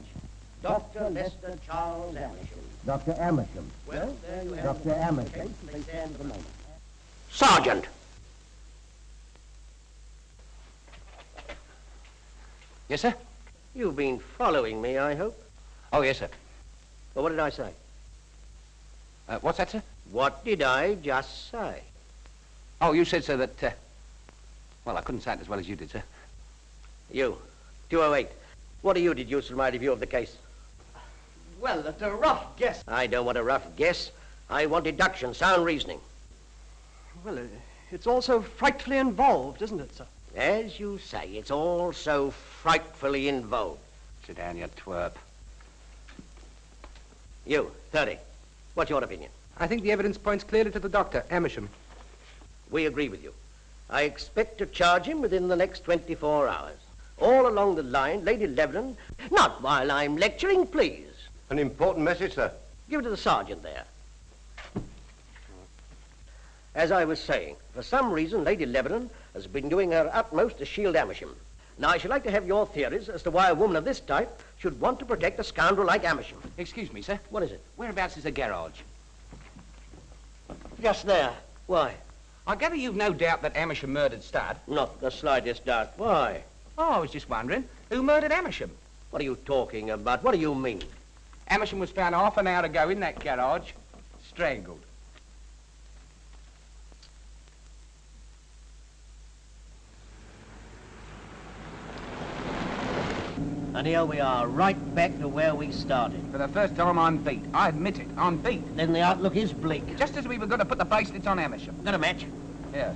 Dr. Lester Charles Amersham. Dr. Amersham. Well, there you have Dr. Amersham. They stand for the moment. Sergeant! Yes, sir? You've been following me, I hope. Oh, yes, sir. Well, what did I say? What's that, sir? What did I just say? Oh, you said, sir, that... Well, I couldn't say it as well as you did, sir. You, 208. What do you deduce from my review of the case? Well, that's a rough guess. I don't want a rough guess. I want deduction, sound reasoning. Well, it's all so frightfully involved, isn't it, sir? As you say, it's all so frightfully involved. Sit down, you twerp. You, 30. What's your opinion? I think the evidence points clearly to the doctor, Amersham. We agree with you. I expect to charge him within the next 24 hours. All along the line, Lady Lebanon... Not while I'm lecturing, please. An important message, sir. Give it to the sergeant there. As I was saying, for some reason, Lady Lebanon has been doing her utmost to shield Amersham. Now, I should like to have your theories as to why a woman of this type should want to protect a scoundrel like Amersham. Excuse me, sir. What is it? Whereabouts is the garage? Just there. Why? I gather you've no doubt that Amersham murdered Stud. Not the slightest doubt. Why? Oh, I was just wondering, who murdered Amersham? What are you talking about? What do you mean? Amersham was found half an hour ago in that garage, strangled. And here we are, right back to where we started. For the first time, I'm beat. I admit it, I'm beat. Then the outlook is bleak. Just as we were going to put the bracelets on Amersham. Got a match? Yes.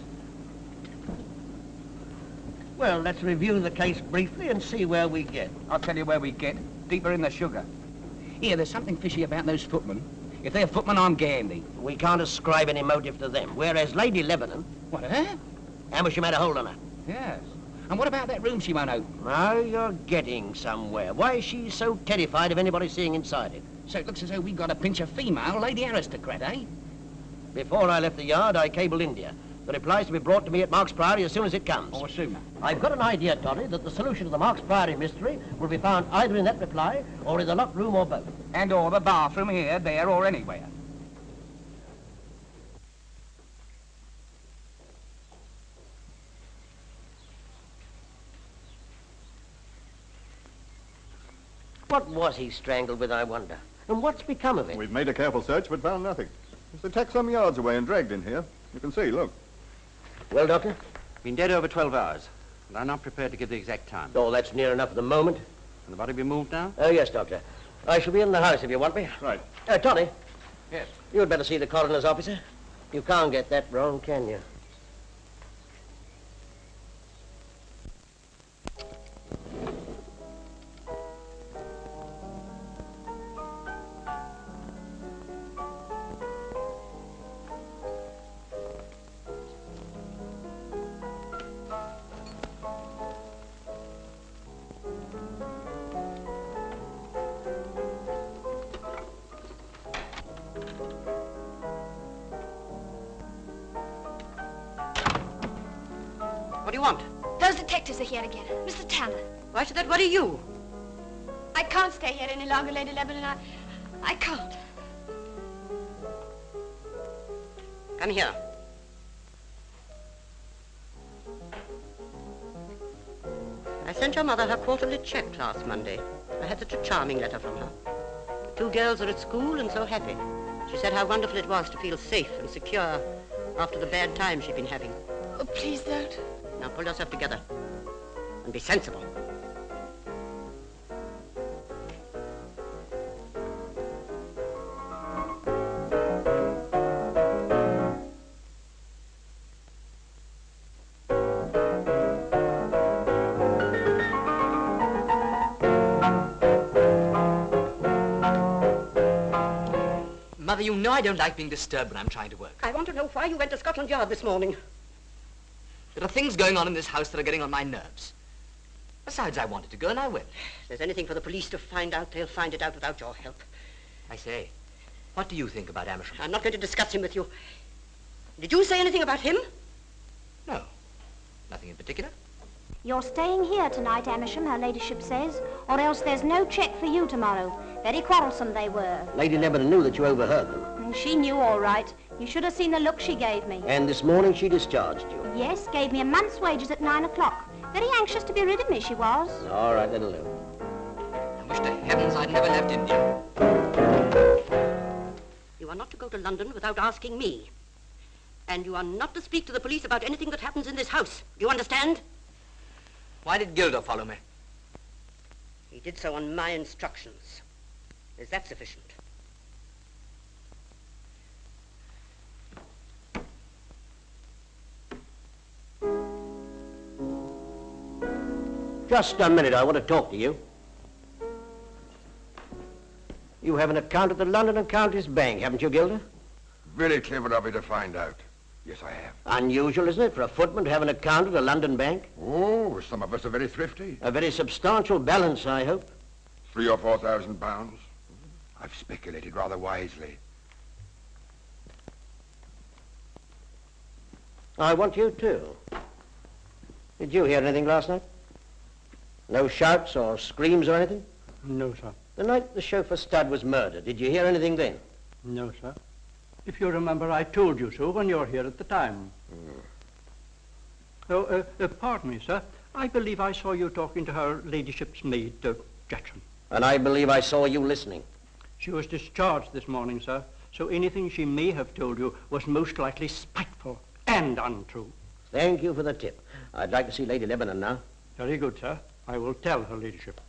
Well, let's review the case briefly and see where we get. I'll tell you where we get. Deeper in the sugar. Here, there's something fishy about those footmen. If they're footmen, I'm Gandhi. We can't ascribe any motive to them, whereas Lady Lebanon... What, eh? Amersham had a hold on her. Yes. And what about that room she won't open? Now you're getting somewhere. Why is she so terrified of anybody seeing inside it? So it looks as though we got to pinch a female lady aristocrat, eh? Before I left the yard, I cabled India. The reply's to be brought to me at Marks Priory as soon as it comes. Or sooner. I've got an idea, Toddy, that the solution to the Marks Priory mystery will be found either in that reply or in the locked room or both. And or the bathroom here, there, or anywhere. What was he strangled with, I wonder? And what's become of it? We've made a careful search, but found nothing. It's attacked some yards away and dragged in here. You can see, look. Well, Doctor? Been dead over 12 hours, and I'm not prepared to give the exact time. Oh, that's near enough at the moment. Can the body be moved now? Oh, yes, Doctor. I shall be in the house if you want me. Right. Toddy. Yes. You'd better see the coroner's officer. You can't get that wrong, can you? What do you want? Those detectives are here again. Mr. Tanner. Why should that worry you? I can't stay here any longer, Lady Lebanon. I can't. Come here. I sent your mother her quarterly check last Monday. I had such a charming letter from her. The two girls are at school and so happy. She said how wonderful it was to feel safe and secure after the bad times she'd been having. Oh, please don't. Now pull yourself together and be sensible. Mother, you know I don't like being disturbed when I'm trying to work. I want to know why you went to Scotland Yard this morning. There are things going on in this house that are getting on my nerves. Besides, I wanted to go and I will. If there's anything for the police to find out, they'll find it out without your help. I say, what do you think about Amersham? I'm not going to discuss him with you. Did you say anything about him? No, nothing in particular. You're staying here tonight, Amersham, her ladyship says, or else there's no cheque for you tomorrow. Very quarrelsome they were. Lady Lebanon knew that you overheard them. And she knew all right. You should have seen the look she gave me. And this morning she discharged you. Yes, gave me a month's wages at 9 o'clock. Very anxious to be rid of me, she was. All right, that'll do. I wish to heavens I'd never left India. You are not to go to London without asking me. And you are not to speak to the police about anything that happens in this house. Do you understand? Why did Gilder follow me? He did so on my instructions. Is that sufficient? Just a minute, I want to talk to you. You have an account at the London and Counties Bank, haven't you, Gilder? Very clever of you to find out. Yes, I have. Unusual, isn't it, for a footman to have an account at a London bank? Oh, some of us are very thrifty. A very substantial balance, I hope. £3,000 or £4,000. I've speculated rather wisely. I want you too. Did you hear anything last night? No shouts or screams or anything? No, sir. The night the chauffeur Stud was murdered, did you hear anything then? No, sir. If you remember, I told you so when you were here at the time. Oh, pardon me, sir. I believe I saw you talking to her ladyship's maid, Jackson. And I believe I saw you listening. She was discharged this morning, sir, so anything she may have told you was most likely spiteful and untrue. Thank you for the tip. I'd like to see Lady Lebanon now. Very good, sir. I will tell her ladyship.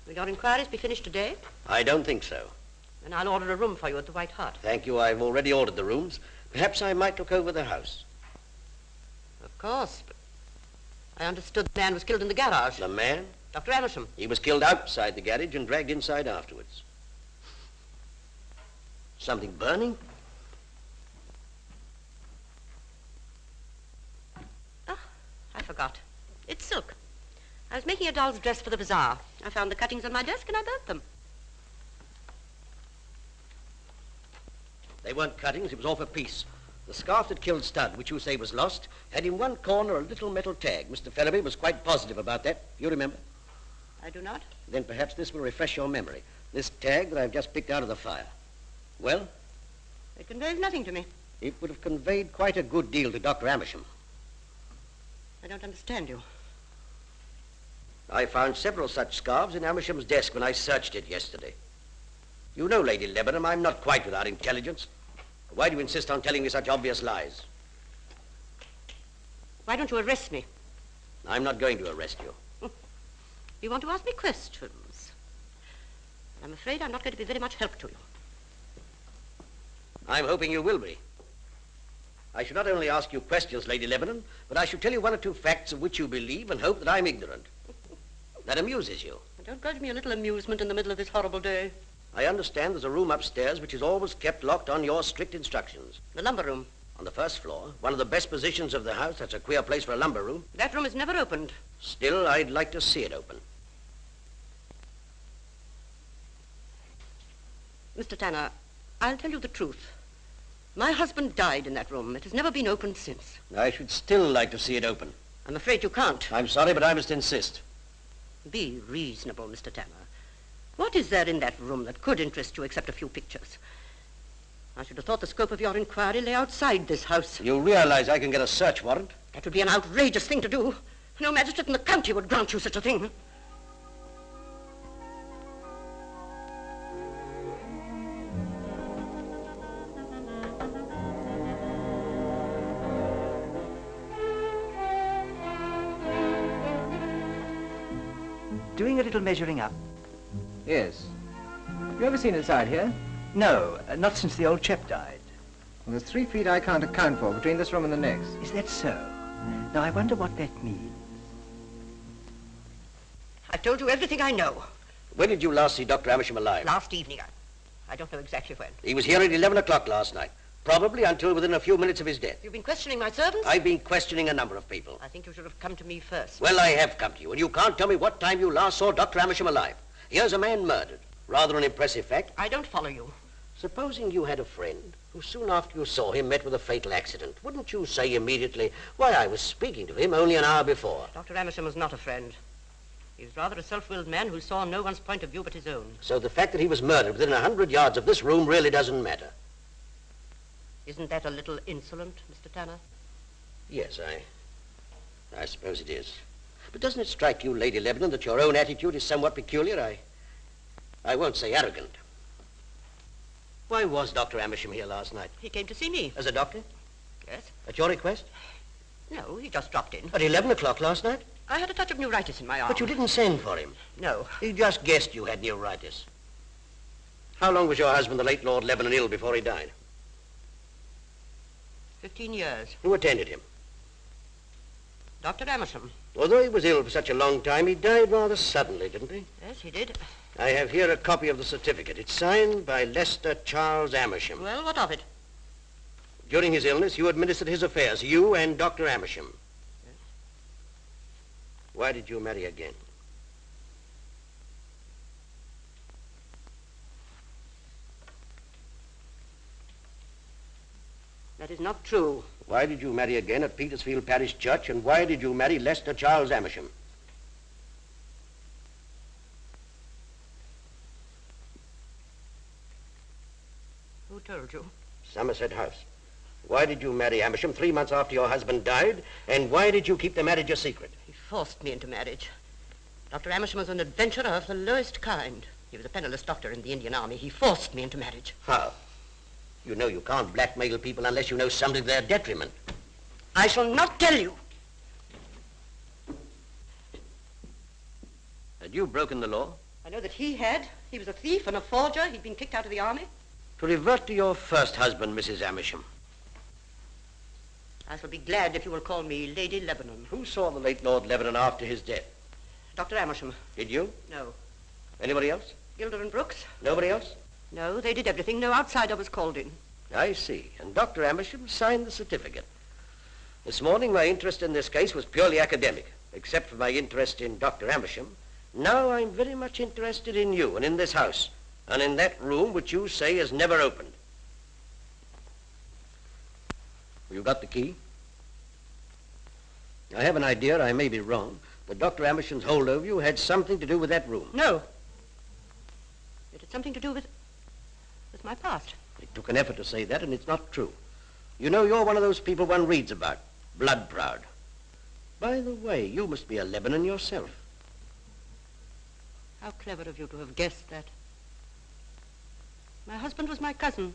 Will your inquiries be finished today? I don't think so. Then I'll order a room for you at the White Hart. Thank you. I've already ordered the rooms. Perhaps I might look over the house. Of course, but I understood the man was killed in the garage. The man? Dr. Amersham. He was killed outside the garage and dragged inside afterwards. Something burning? Oh, I forgot. It's silk. I was making a doll's dress for the bazaar. I found the cuttings on my desk and I burnt them. They weren't cuttings, it was off a piece. The scarf that killed Studd, which you say was lost, had in one corner a little metal tag. Mr. Fellaby was quite positive about that. You remember? I do not. Then perhaps this will refresh your memory. This tag that I've just picked out of the fire. Well? It conveys nothing to me. It would have conveyed quite a good deal to Dr. Amersham. I don't understand you. I found several such scarves in Amersham's desk when I searched it yesterday. You know, Lady Lebanon, I'm not quite without intelligence. Why do you insist on telling me such obvious lies? Why don't you arrest me? I'm not going to arrest you. You want to ask me questions? I'm afraid I'm not going to be very much help to you. I'm hoping you will be. I should not only ask you questions, Lady Lebanon, but I should tell you one or two facts of which you believe and hope that I'm ignorant. That amuses you. Don't grudge me a little amusement in the middle of this horrible day. I understand there's a room upstairs which is always kept locked on your strict instructions. The lumber room. On the first floor, one of the best positions of the house. That's a queer place for a lumber room. That room is never opened. Still, I'd like to see it open. Mr. Tanner, I'll tell you the truth. My husband died in that room. It has never been opened since. I should still like to see it open. I'm afraid you can't. I'm sorry, but I must insist. Be reasonable, Mr. Tanner. What is there in that room that could interest you except a few pictures? I should have thought the scope of your inquiry lay outside this house. You realize I can get a search warrant? That would be an outrageous thing to do. No magistrate in the county would grant you such a thing. Doing a little measuring up? Yes. You ever seen inside here? No, not since the old chap died. Well, there's 3 feet I can't account for between this room and the next. Is that so? Now, I wonder what that means. I've told you everything I know. When did you last see Dr. Amersham alive? Last evening. I don't know exactly when. He was here at 11 o'clock last night. Probably until within a few minutes of his death. You've been questioning my servants? I've been questioning a number of people. I think you should have come to me first. Well, I have come to you, and you can't tell me what time you last saw Dr. Amersham alive. Here's a man murdered. Rather an impressive fact. I don't follow you. Supposing you had a friend who soon after you saw him met with a fatal accident, wouldn't you say immediately, why, I was speaking to him only an hour before? Dr. Amersham was not a friend. He was rather a self-willed man who saw no one's point of view but his own. So the fact that he was murdered within 100 yards of this room really doesn't matter? Isn't that a little insolent, Mr. Tanner? Yes, I suppose it is. But doesn't it strike you, Lady Lebanon, that your own attitude is somewhat peculiar? I won't say arrogant. Why was Dr. Amersham here last night? He came to see me. As a doctor? Yes. At your request? No, he just dropped in. At 11 o'clock last night? I had a touch of neuritis in my arm. But you didn't send for him. No. He just guessed you had neuritis. How long was your husband, the late Lord Lebanon, ill before he died? 15 years. Who attended him? Dr. Amersham. Although he was ill for such a long time, he died rather suddenly, didn't he? Yes, he did. I have here a copy of the certificate. It's signed by Lester Charles Amersham. Well, what of it? During his illness, you administered his affairs, you and Dr. Amersham. Yes. Why did you marry again? That is not true. Why did you marry again at Petersfield Parish Church, and why did you marry Lester Charles Amersham? Who told you? Somerset House. Why did you marry Amersham 3 months after your husband died, and why did you keep the marriage a secret? He forced me into marriage. Dr. Amersham was an adventurer of the lowest kind. He was a penniless doctor in the Indian Army. He forced me into marriage. How? You know you can't blackmail people unless you know something to their detriment. I shall not tell you. Had you broken the law? I know that he had. He was a thief and a forger. He'd been kicked out of the army. To revert to your first husband, Mrs. Amersham. I shall be glad if you will call me Lady Lebanon. Who saw the late Lord Lebanon after his death? Dr. Amersham. Did you? No. Anybody else? Gilder and Brooks? Nobody else? No, they did everything. No outsider was called in. I see. And Dr. Amersham signed the certificate. This morning, my interest in this case was purely academic. Except for my interest in Dr. Amersham, now I'm very much interested in you and in this house, and in that room which you say is never opened. You got the key? I have an idea, I may be wrong, that Dr. Amerson's hold over you had something to do with that room. No. It had something to do with my past. It took an effort to say that, and it's not true. You know, you're one of those people one reads about, blood proud. By the way, you must be a Lebanon yourself. How clever of you to have guessed that. My husband was my cousin.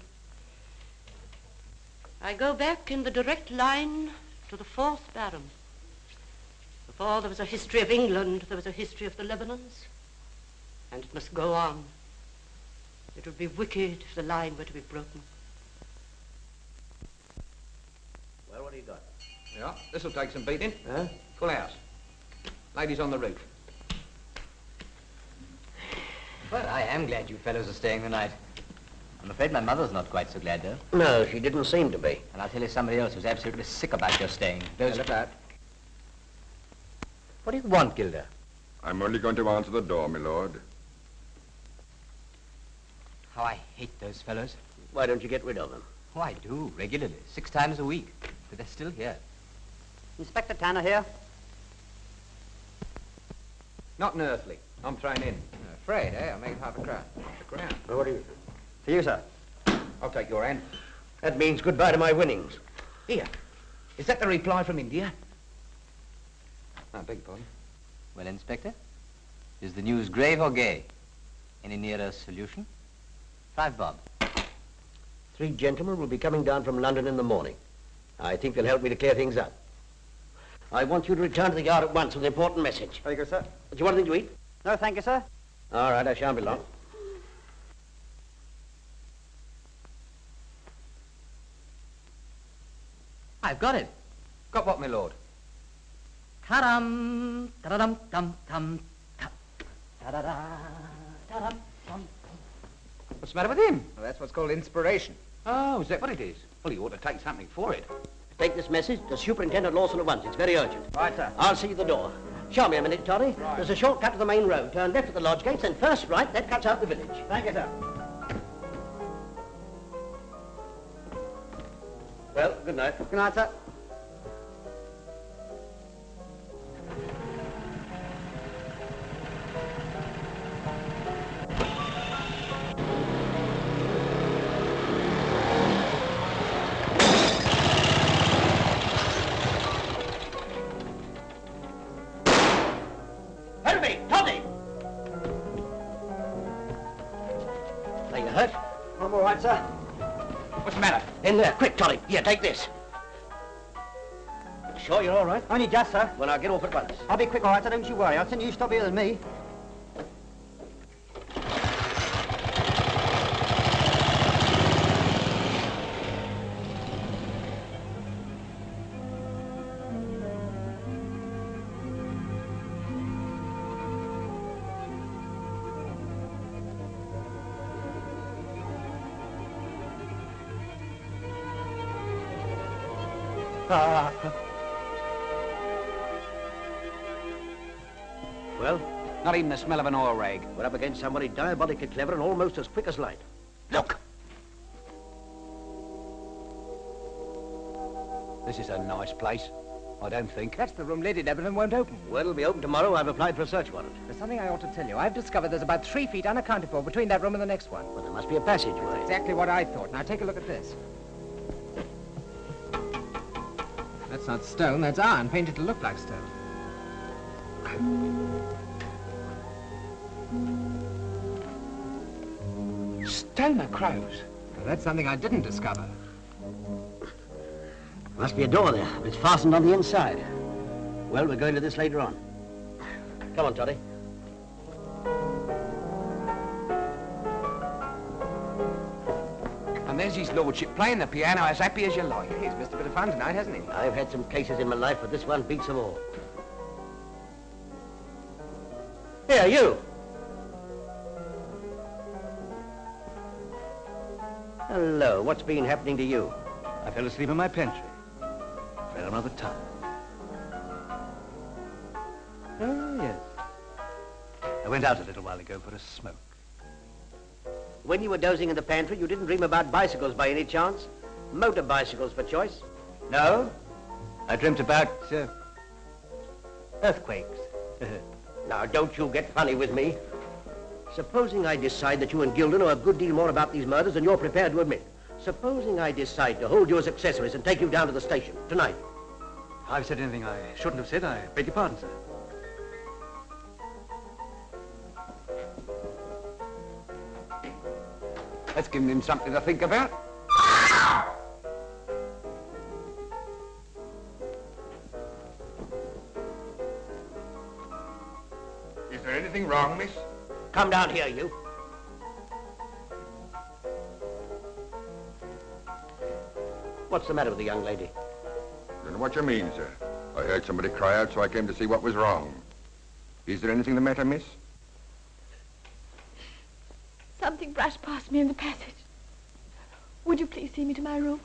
I go back in the direct line to the 4th Baron. Before there was a history of England, there was a history of the Lebanons. And it must go on. It would be wicked if the line were to be broken. Well, what do you got? Yeah, this'll take some beating. Huh? Full house. Ladies on the roof. Well, I am glad you fellows are staying the night. I'm afraid my mother's not quite so glad, though. No, she didn't seem to be. And I'll tell you somebody else who's absolutely sick about your staying. Those... Look out. What do you want, Gilda? I'm only going to answer the door, my lord. How I hate those fellows. Why don't you get rid of them? Oh, I do, regularly. 6 times a week. But they're still here. Inspector Tanner here. Not an earthly. I'm thrown in. Afraid, eh? I made half a crown. Half a crown. Well, what do you... For you, sir. I'll take your hand. That means goodbye to my winnings. Here. Is that the reply from India? I beg your pardon. Well, Inspector, is the news grave or gay? Any nearer solution? 5 bob. 3 gentlemen will be coming down from London in the morning. I think they'll help me to clear things up. I want you to return to the yard at once with an important message. Very good, sir. Do you want anything to eat? No, thank you, sir. All right, I shan't be long. I've got it. Got what, my lord? Ta-dum, ta-da-dum, dum, ta-da-da, ta-dum, dum. What's the matter with him? Well, that's what's called inspiration. Oh, is that what it is? Well, you ought to take something for it. Take this message to Superintendent Lawson at once. It's very urgent. Right, sir. I'll see you at the door. Show me a minute, Toddy. Right. There's a shortcut to the main road. Turn left at the lodge gates, and first right. That cuts out the village. Thank you, sir. Well, good night. Good night, sir. Help me, Toddy! Are you hurt? I'm all right, sir. What's the matter? In there, quick, Toddy. Here, take this. Sure you're all right? Only just, sir. Well, now get off at once. I'll be quick, all right, sir. Don't you worry. I'll send you stop here than me. Well, Not even the smell of an oil rag. we're up against somebody diabolically clever and almost as quick as light. Look! This is a nice place. I don't think. That's the room Lady Lebanon won't open. Well, it'll be open tomorrow. I've applied for a search warrant. There's something I ought to tell you. I've discovered there's about 3 feet unaccounted for between that room and the next one. Well, there must be a passageway. Exactly what I thought. Now take a look at this. That's not stone, that's iron, painted to look like stone. Stoner crows. Well, that's something I didn't discover. Must be a door there. It's fastened on the inside. Well, we're going to this later on. Come on, Toddy. And there's his lordship playing the piano as happy as you like. He's missed a bit of fun tonight, hasn't he? I've had some cases in my life, but this one beats them all. Here, you! Hello, what's been happening to you? I fell asleep in my pantry. Fell another time. Oh, yes. I went out a little while ago for a smoke. When you were dozing in the pantry, you didn't dream about bicycles by any chance? Motor bicycles for choice? No. I dreamt about earthquakes. Now, don't you get funny with me. Supposing I decide that you and Gilda know a good deal more about these murders than you're prepared to admit. Supposing I decide to hold you as accessories and take you down to the station tonight. If I've said anything I shouldn't have said, I beg your pardon, sir. That's giving him something to think about. Is there anything wrong, miss? Come down here, you. What's the matter with the young lady? I don't know what you mean, sir. I heard somebody cry out, so I came to see what was wrong. Is there anything the matter, miss? Something brushed past me in the passage. Would you please see me to my room?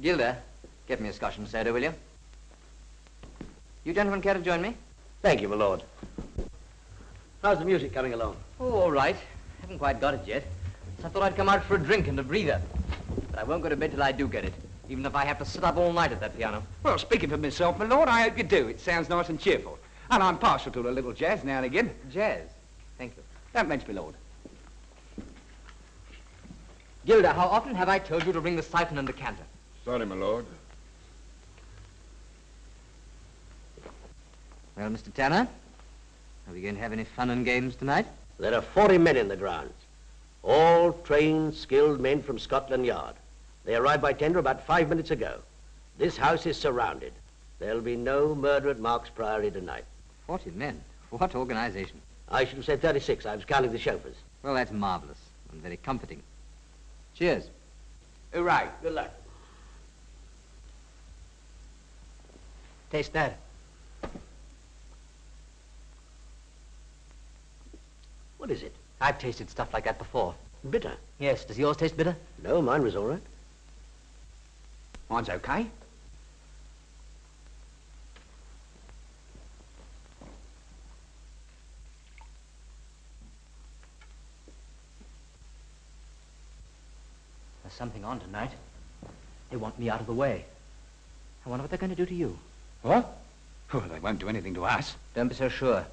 Gilda, get me a Scotch and soda, will you? You gentlemen care to join me? Thank you, my lord. How's the music coming along? Oh, all right. Haven't quite got it yet. So I thought I'd come out for a drink and a breather. But I won't go to bed till I do get it, even if I have to sit up all night at that piano. Well, speaking for myself, my lord, I hope you do. It sounds nice and cheerful. And I'm partial to a little jazz now and again. Jazz? Thank you. Don't mention me, lord. Gilda, how often have I told you to bring the siphon and decanter? Sorry, my lord. Well, Mr. Tanner, are we going to have any fun and games tonight? There are 40 men in the grounds. All trained, skilled men from Scotland Yard. They arrived by tender about 5 minutes ago. This house is surrounded. There'll be no murder at Mark's Priory tonight. 40 men? What organization? I should have said 36. I was counting the chauffeurs. Well, that's marvelous and very comforting. Cheers. Hooray. Good luck. Taste that. What is it? I've tasted stuff like that before. Bitter? Yes. Does yours taste bitter? No, mine was all right. Mine's okay. There's something on tonight. They want me out of the way. I wonder what they're going to do to you. What? Oh, they won't do anything to us. Don't be so sure.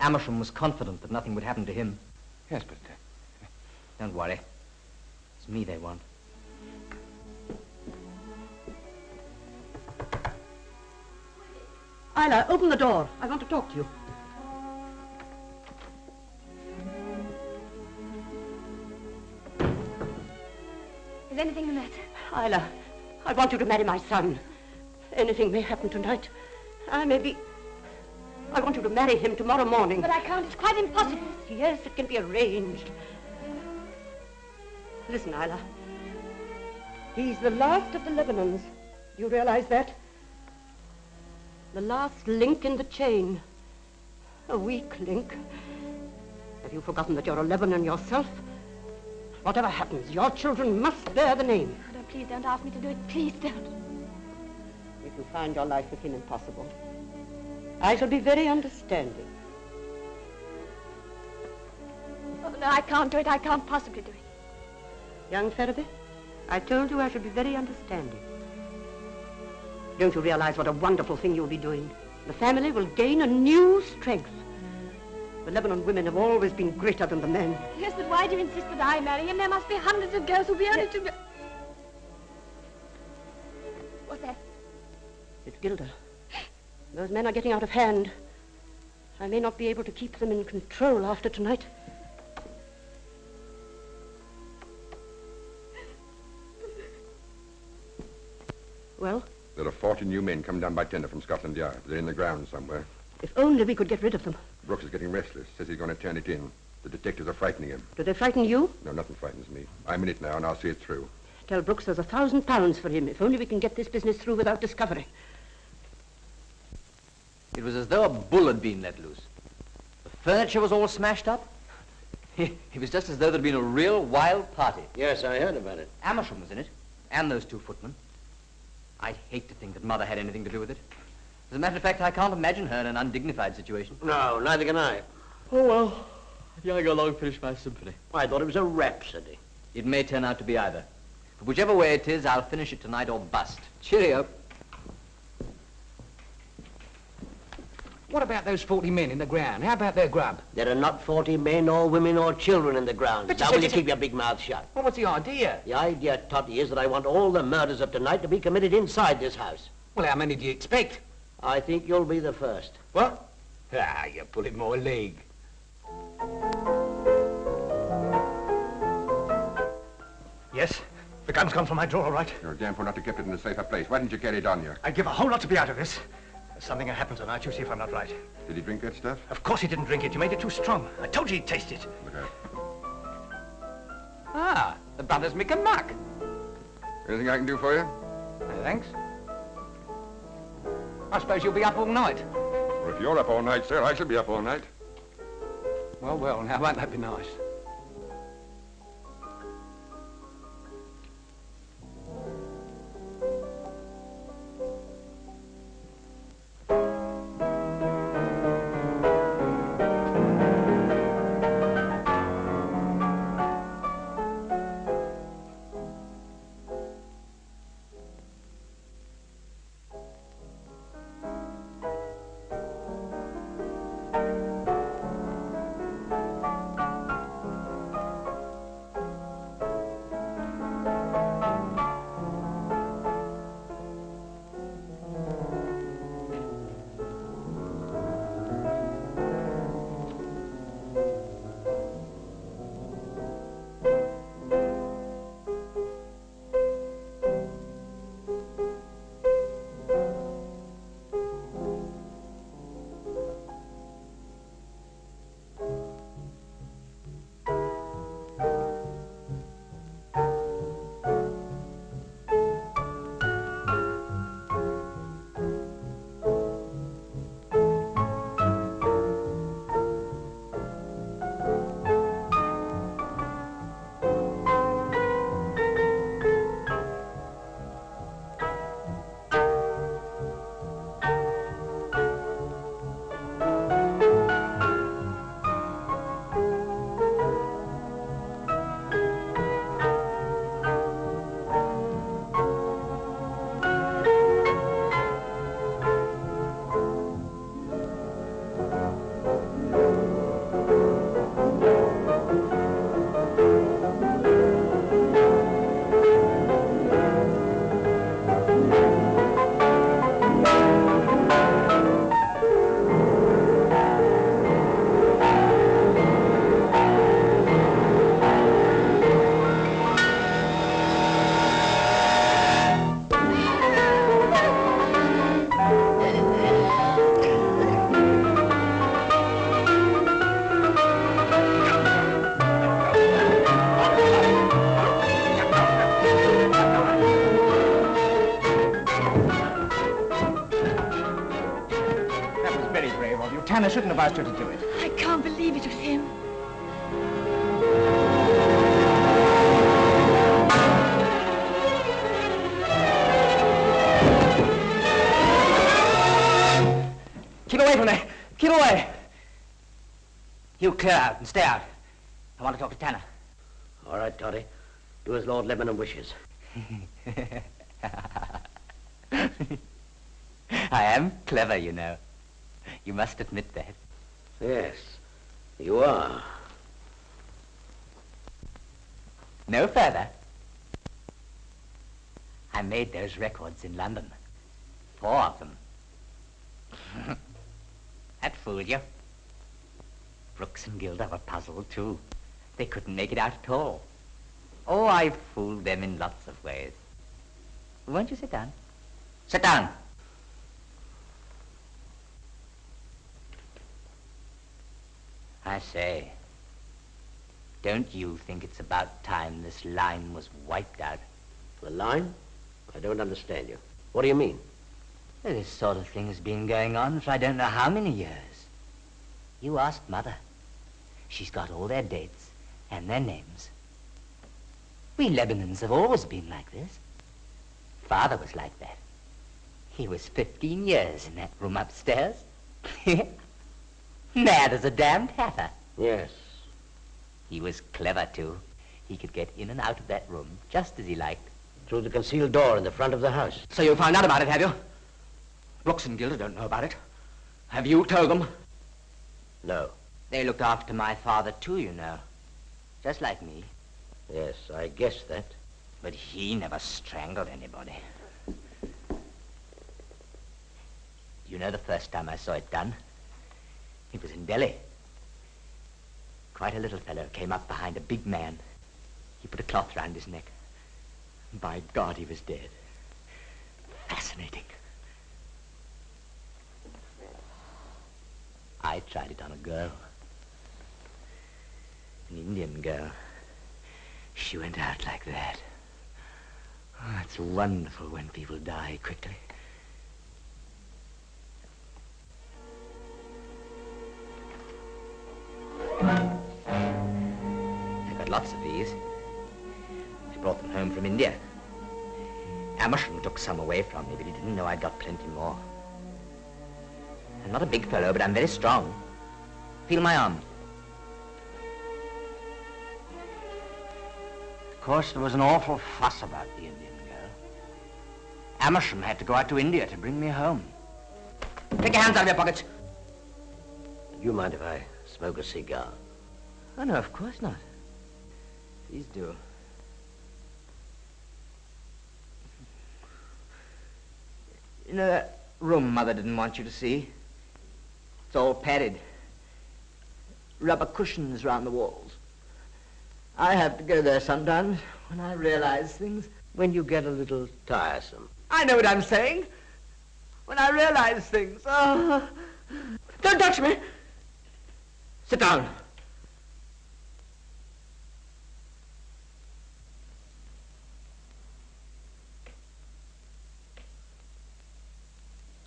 Amersham was confident that nothing would happen to him. Yes, but... Don't worry. It's me they want. Isla, open the door. I want to talk to you. Is anything the matter? Isla, I want you to marry my son. Anything may happen tonight. I want you to marry him tomorrow morning. But I can't. It's quite impossible. Yes, it can be arranged. Listen, Isla. He's the last of the Lebanons. Do you realize that? The last link in the chain. A weak link. Have you forgotten that you're a Lebanon yourself? Whatever happens, your children must bear the name. Oh, no, please don't ask me to do it. Please don't. If you find your life with him impossible, I shall be very understanding. Oh, no, I can't do it. I can't possibly do it. Young Ferriby, I told you I should be very understanding. Don't you realize what a wonderful thing you'll be doing? The family will gain a new strength. The Lebanon women have always been greater than the men. Yes, but why do you insist that I marry him? There must be hundreds of girls who'll be only to... What's that? It's Gilda. Those men are getting out of hand. I may not be able to keep them in control after tonight. Well? There are 40 new men come down by tender from Scotland Yard. They're in the grounds somewhere. If only we could get rid of them. Brooks is getting restless. Says he's going to turn it in. The detectives are frightening him. Do they frighten you? No, nothing frightens me. I'm in it now, and I'll see it through. Tell Brooks there's £1,000 for him, if only we can get this business through without discovery. It was as though a bull had been let loose. The furniture was all smashed up. It was just as though there'd been a real wild party. Yes, I heard about it. Amersham was in it, and those two footmen. I'd hate to think that Mother had anything to do with it. As a matter of fact, I can't imagine her in an undignified situation. No, neither can I. Oh, well. I think I'll go along and finish my symphony. I thought it was a rhapsody. It may turn out to be either. But whichever way it is, I'll finish it tonight or bust. Cheerio. What about those 40 men in the ground? How about their grub? There are not 40 men or women or children in the grounds. But Now you will you said- keep your big mouth shut? Well, what's the idea? The idea, Totty, is that I want all the murders of tonight to be committed inside this house. Well, how many do you expect? I think you'll be the first. What? Ah, you're pulling my leg. Yes? The gun's gone from my drawer, all right? You're a damn fool not to keep it in a safer place. Why didn't you carry it on you? I'd give a whole lot to be out of this. There's something that happened tonight. You see if I'm not right. Did he drink that stuff? Of course he didn't drink it. You made it too strong. I told you he'd taste it. Look out. Ah, the brothers make a muck. Anything I can do for you? Thanks. I suppose you'll be up all night. Well, if you're up all night, sir, I shall be up all night. Well, well, now won't that be nice? Tanner shouldn't have asked her to do it. I can't believe it was him. Keep away from there. Keep away. You clear out and stay out. I want to talk to Tanner. All right, Toddy. Do as Lord Lebanon wishes. I am clever, you know. You must admit that. Yes, you are. No further. I made those records in London. 4 of them. That fooled you. Brooks and Gilder were puzzled, too. They couldn't make it out at all. Oh, I fooled them in lots of ways. Won't you sit down? Sit down. I say, don't you think it's about time this line was wiped out? The line? I don't understand you. What do you mean? Well, this sort of thing has been going on for I don't know how many years. You asked Mother. She's got all their dates and their names. We Lebanons have always been like this. Father was like that. He was 15 years in that room upstairs. Mad as a damned hatter. Yes. He was clever, too. he could get in and out of that room just as he liked. Through the concealed door in the front of the house. So you found out about it, have you? Brooks and Gilda don't know about it. Have you told them? No. They looked after my father, too, you know. Just like me. Yes, I guessed that. But he never strangled anybody. You know the first time I saw it done? It was in Delhi. Quite a little fellow came up behind a big man. He put a cloth round his neck. By God, he was dead. Fascinating. I tried it on a girl. An Indian girl. She went out like that. Oh, it's wonderful when people die quickly. I got lots of these. I brought them home from India. Amersham took some away from me, but he didn't know I'd got plenty more. I'm not a big fellow, but I'm very strong. Feel my arm. Of course, there was an awful fuss about the Indian girl. Amersham had to go out to India to bring me home. Take your hands out of your pockets. Do you mind if I smoke a cigar? Oh, no, of course not. Please do. You know that room Mother didn't want you to see? It's all padded. Rubber cushions round the walls. I have to go there sometimes when I realize things. When you get a little tiresome. I know what I'm saying. When I realize things. Oh. Don't touch me. Sit down.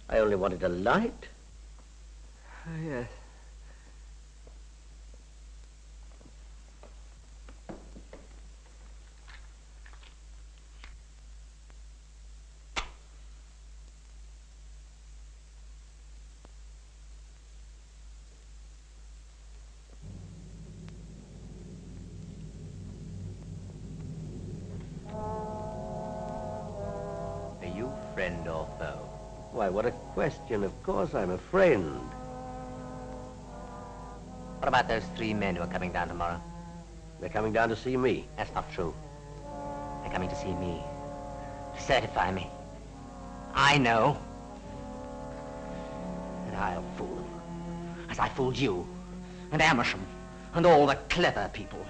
I only wanted a light. Oh, yes. Are you friend or foe? Why, what a question. Of course I'm a friend. What about those 3 men who are coming down tomorrow? They're coming down to see me. That's not true. They're coming to see me. To certify me. I know. And I'll fool them. As I fooled you. And Amersham. And all the clever people.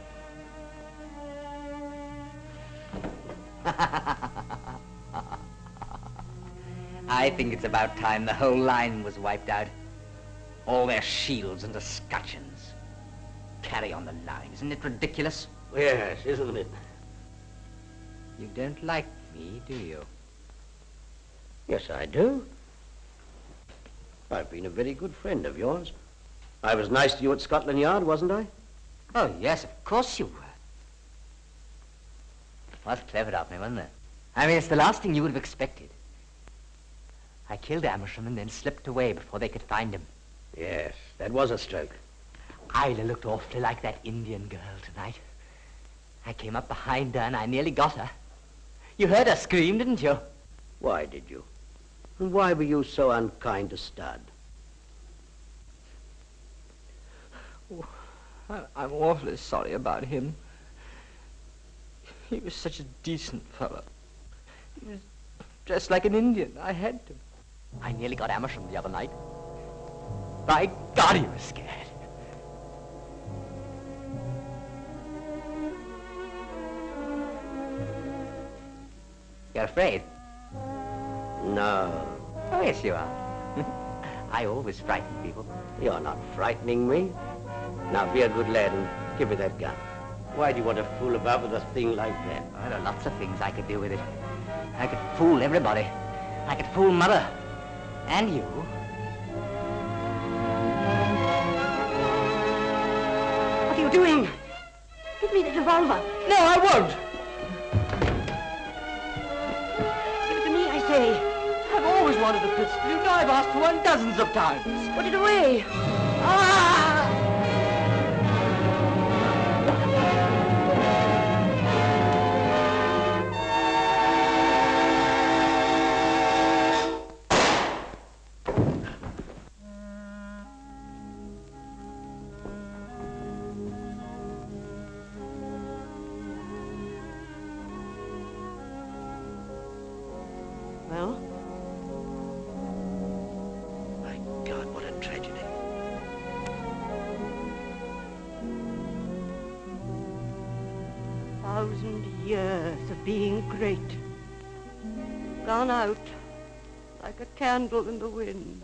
I think it's about time the whole line was wiped out. All their shields and escutcheons. Carry on the line. Isn't it ridiculous? Yes, isn't it? You don't like me, do you? Yes, I do. I've been a very good friend of yours. I was nice to you at Scotland Yard, wasn't I? Oh, yes, of course you were. Was clever of me, wasn't it? I mean, it's the last thing you would have expected. I killed Amersham and then slipped away before they could find him. Yes, that was a stroke. Isla looked awfully like that Indian girl tonight. I came up behind her and I nearly got her. You heard her scream, didn't you? Why did you? And why were you so unkind to Stud? Oh, I'm awfully sorry about him. He was such a decent fellow. He was dressed like an Indian. I had to. I nearly got Amersham the other night. By God, he was scared. You're afraid? No. Oh, yes, you are. I always frighten people. You're not frightening me. Now, be a good lad and give me that gun. Why do you want to fool about with a thing like that? Oh, there are lots of things I could do with it. I could fool everybody. I could fool Mother. And you. What are you doing? Give me the revolver. No, I won't. Give it to me, I say. I've always wanted a pistol. You know I've asked for one dozens of times. Put it away. Ah! Well? My God, what a tragedy. 1,000 years of being great. Gone out like a candle in the wind.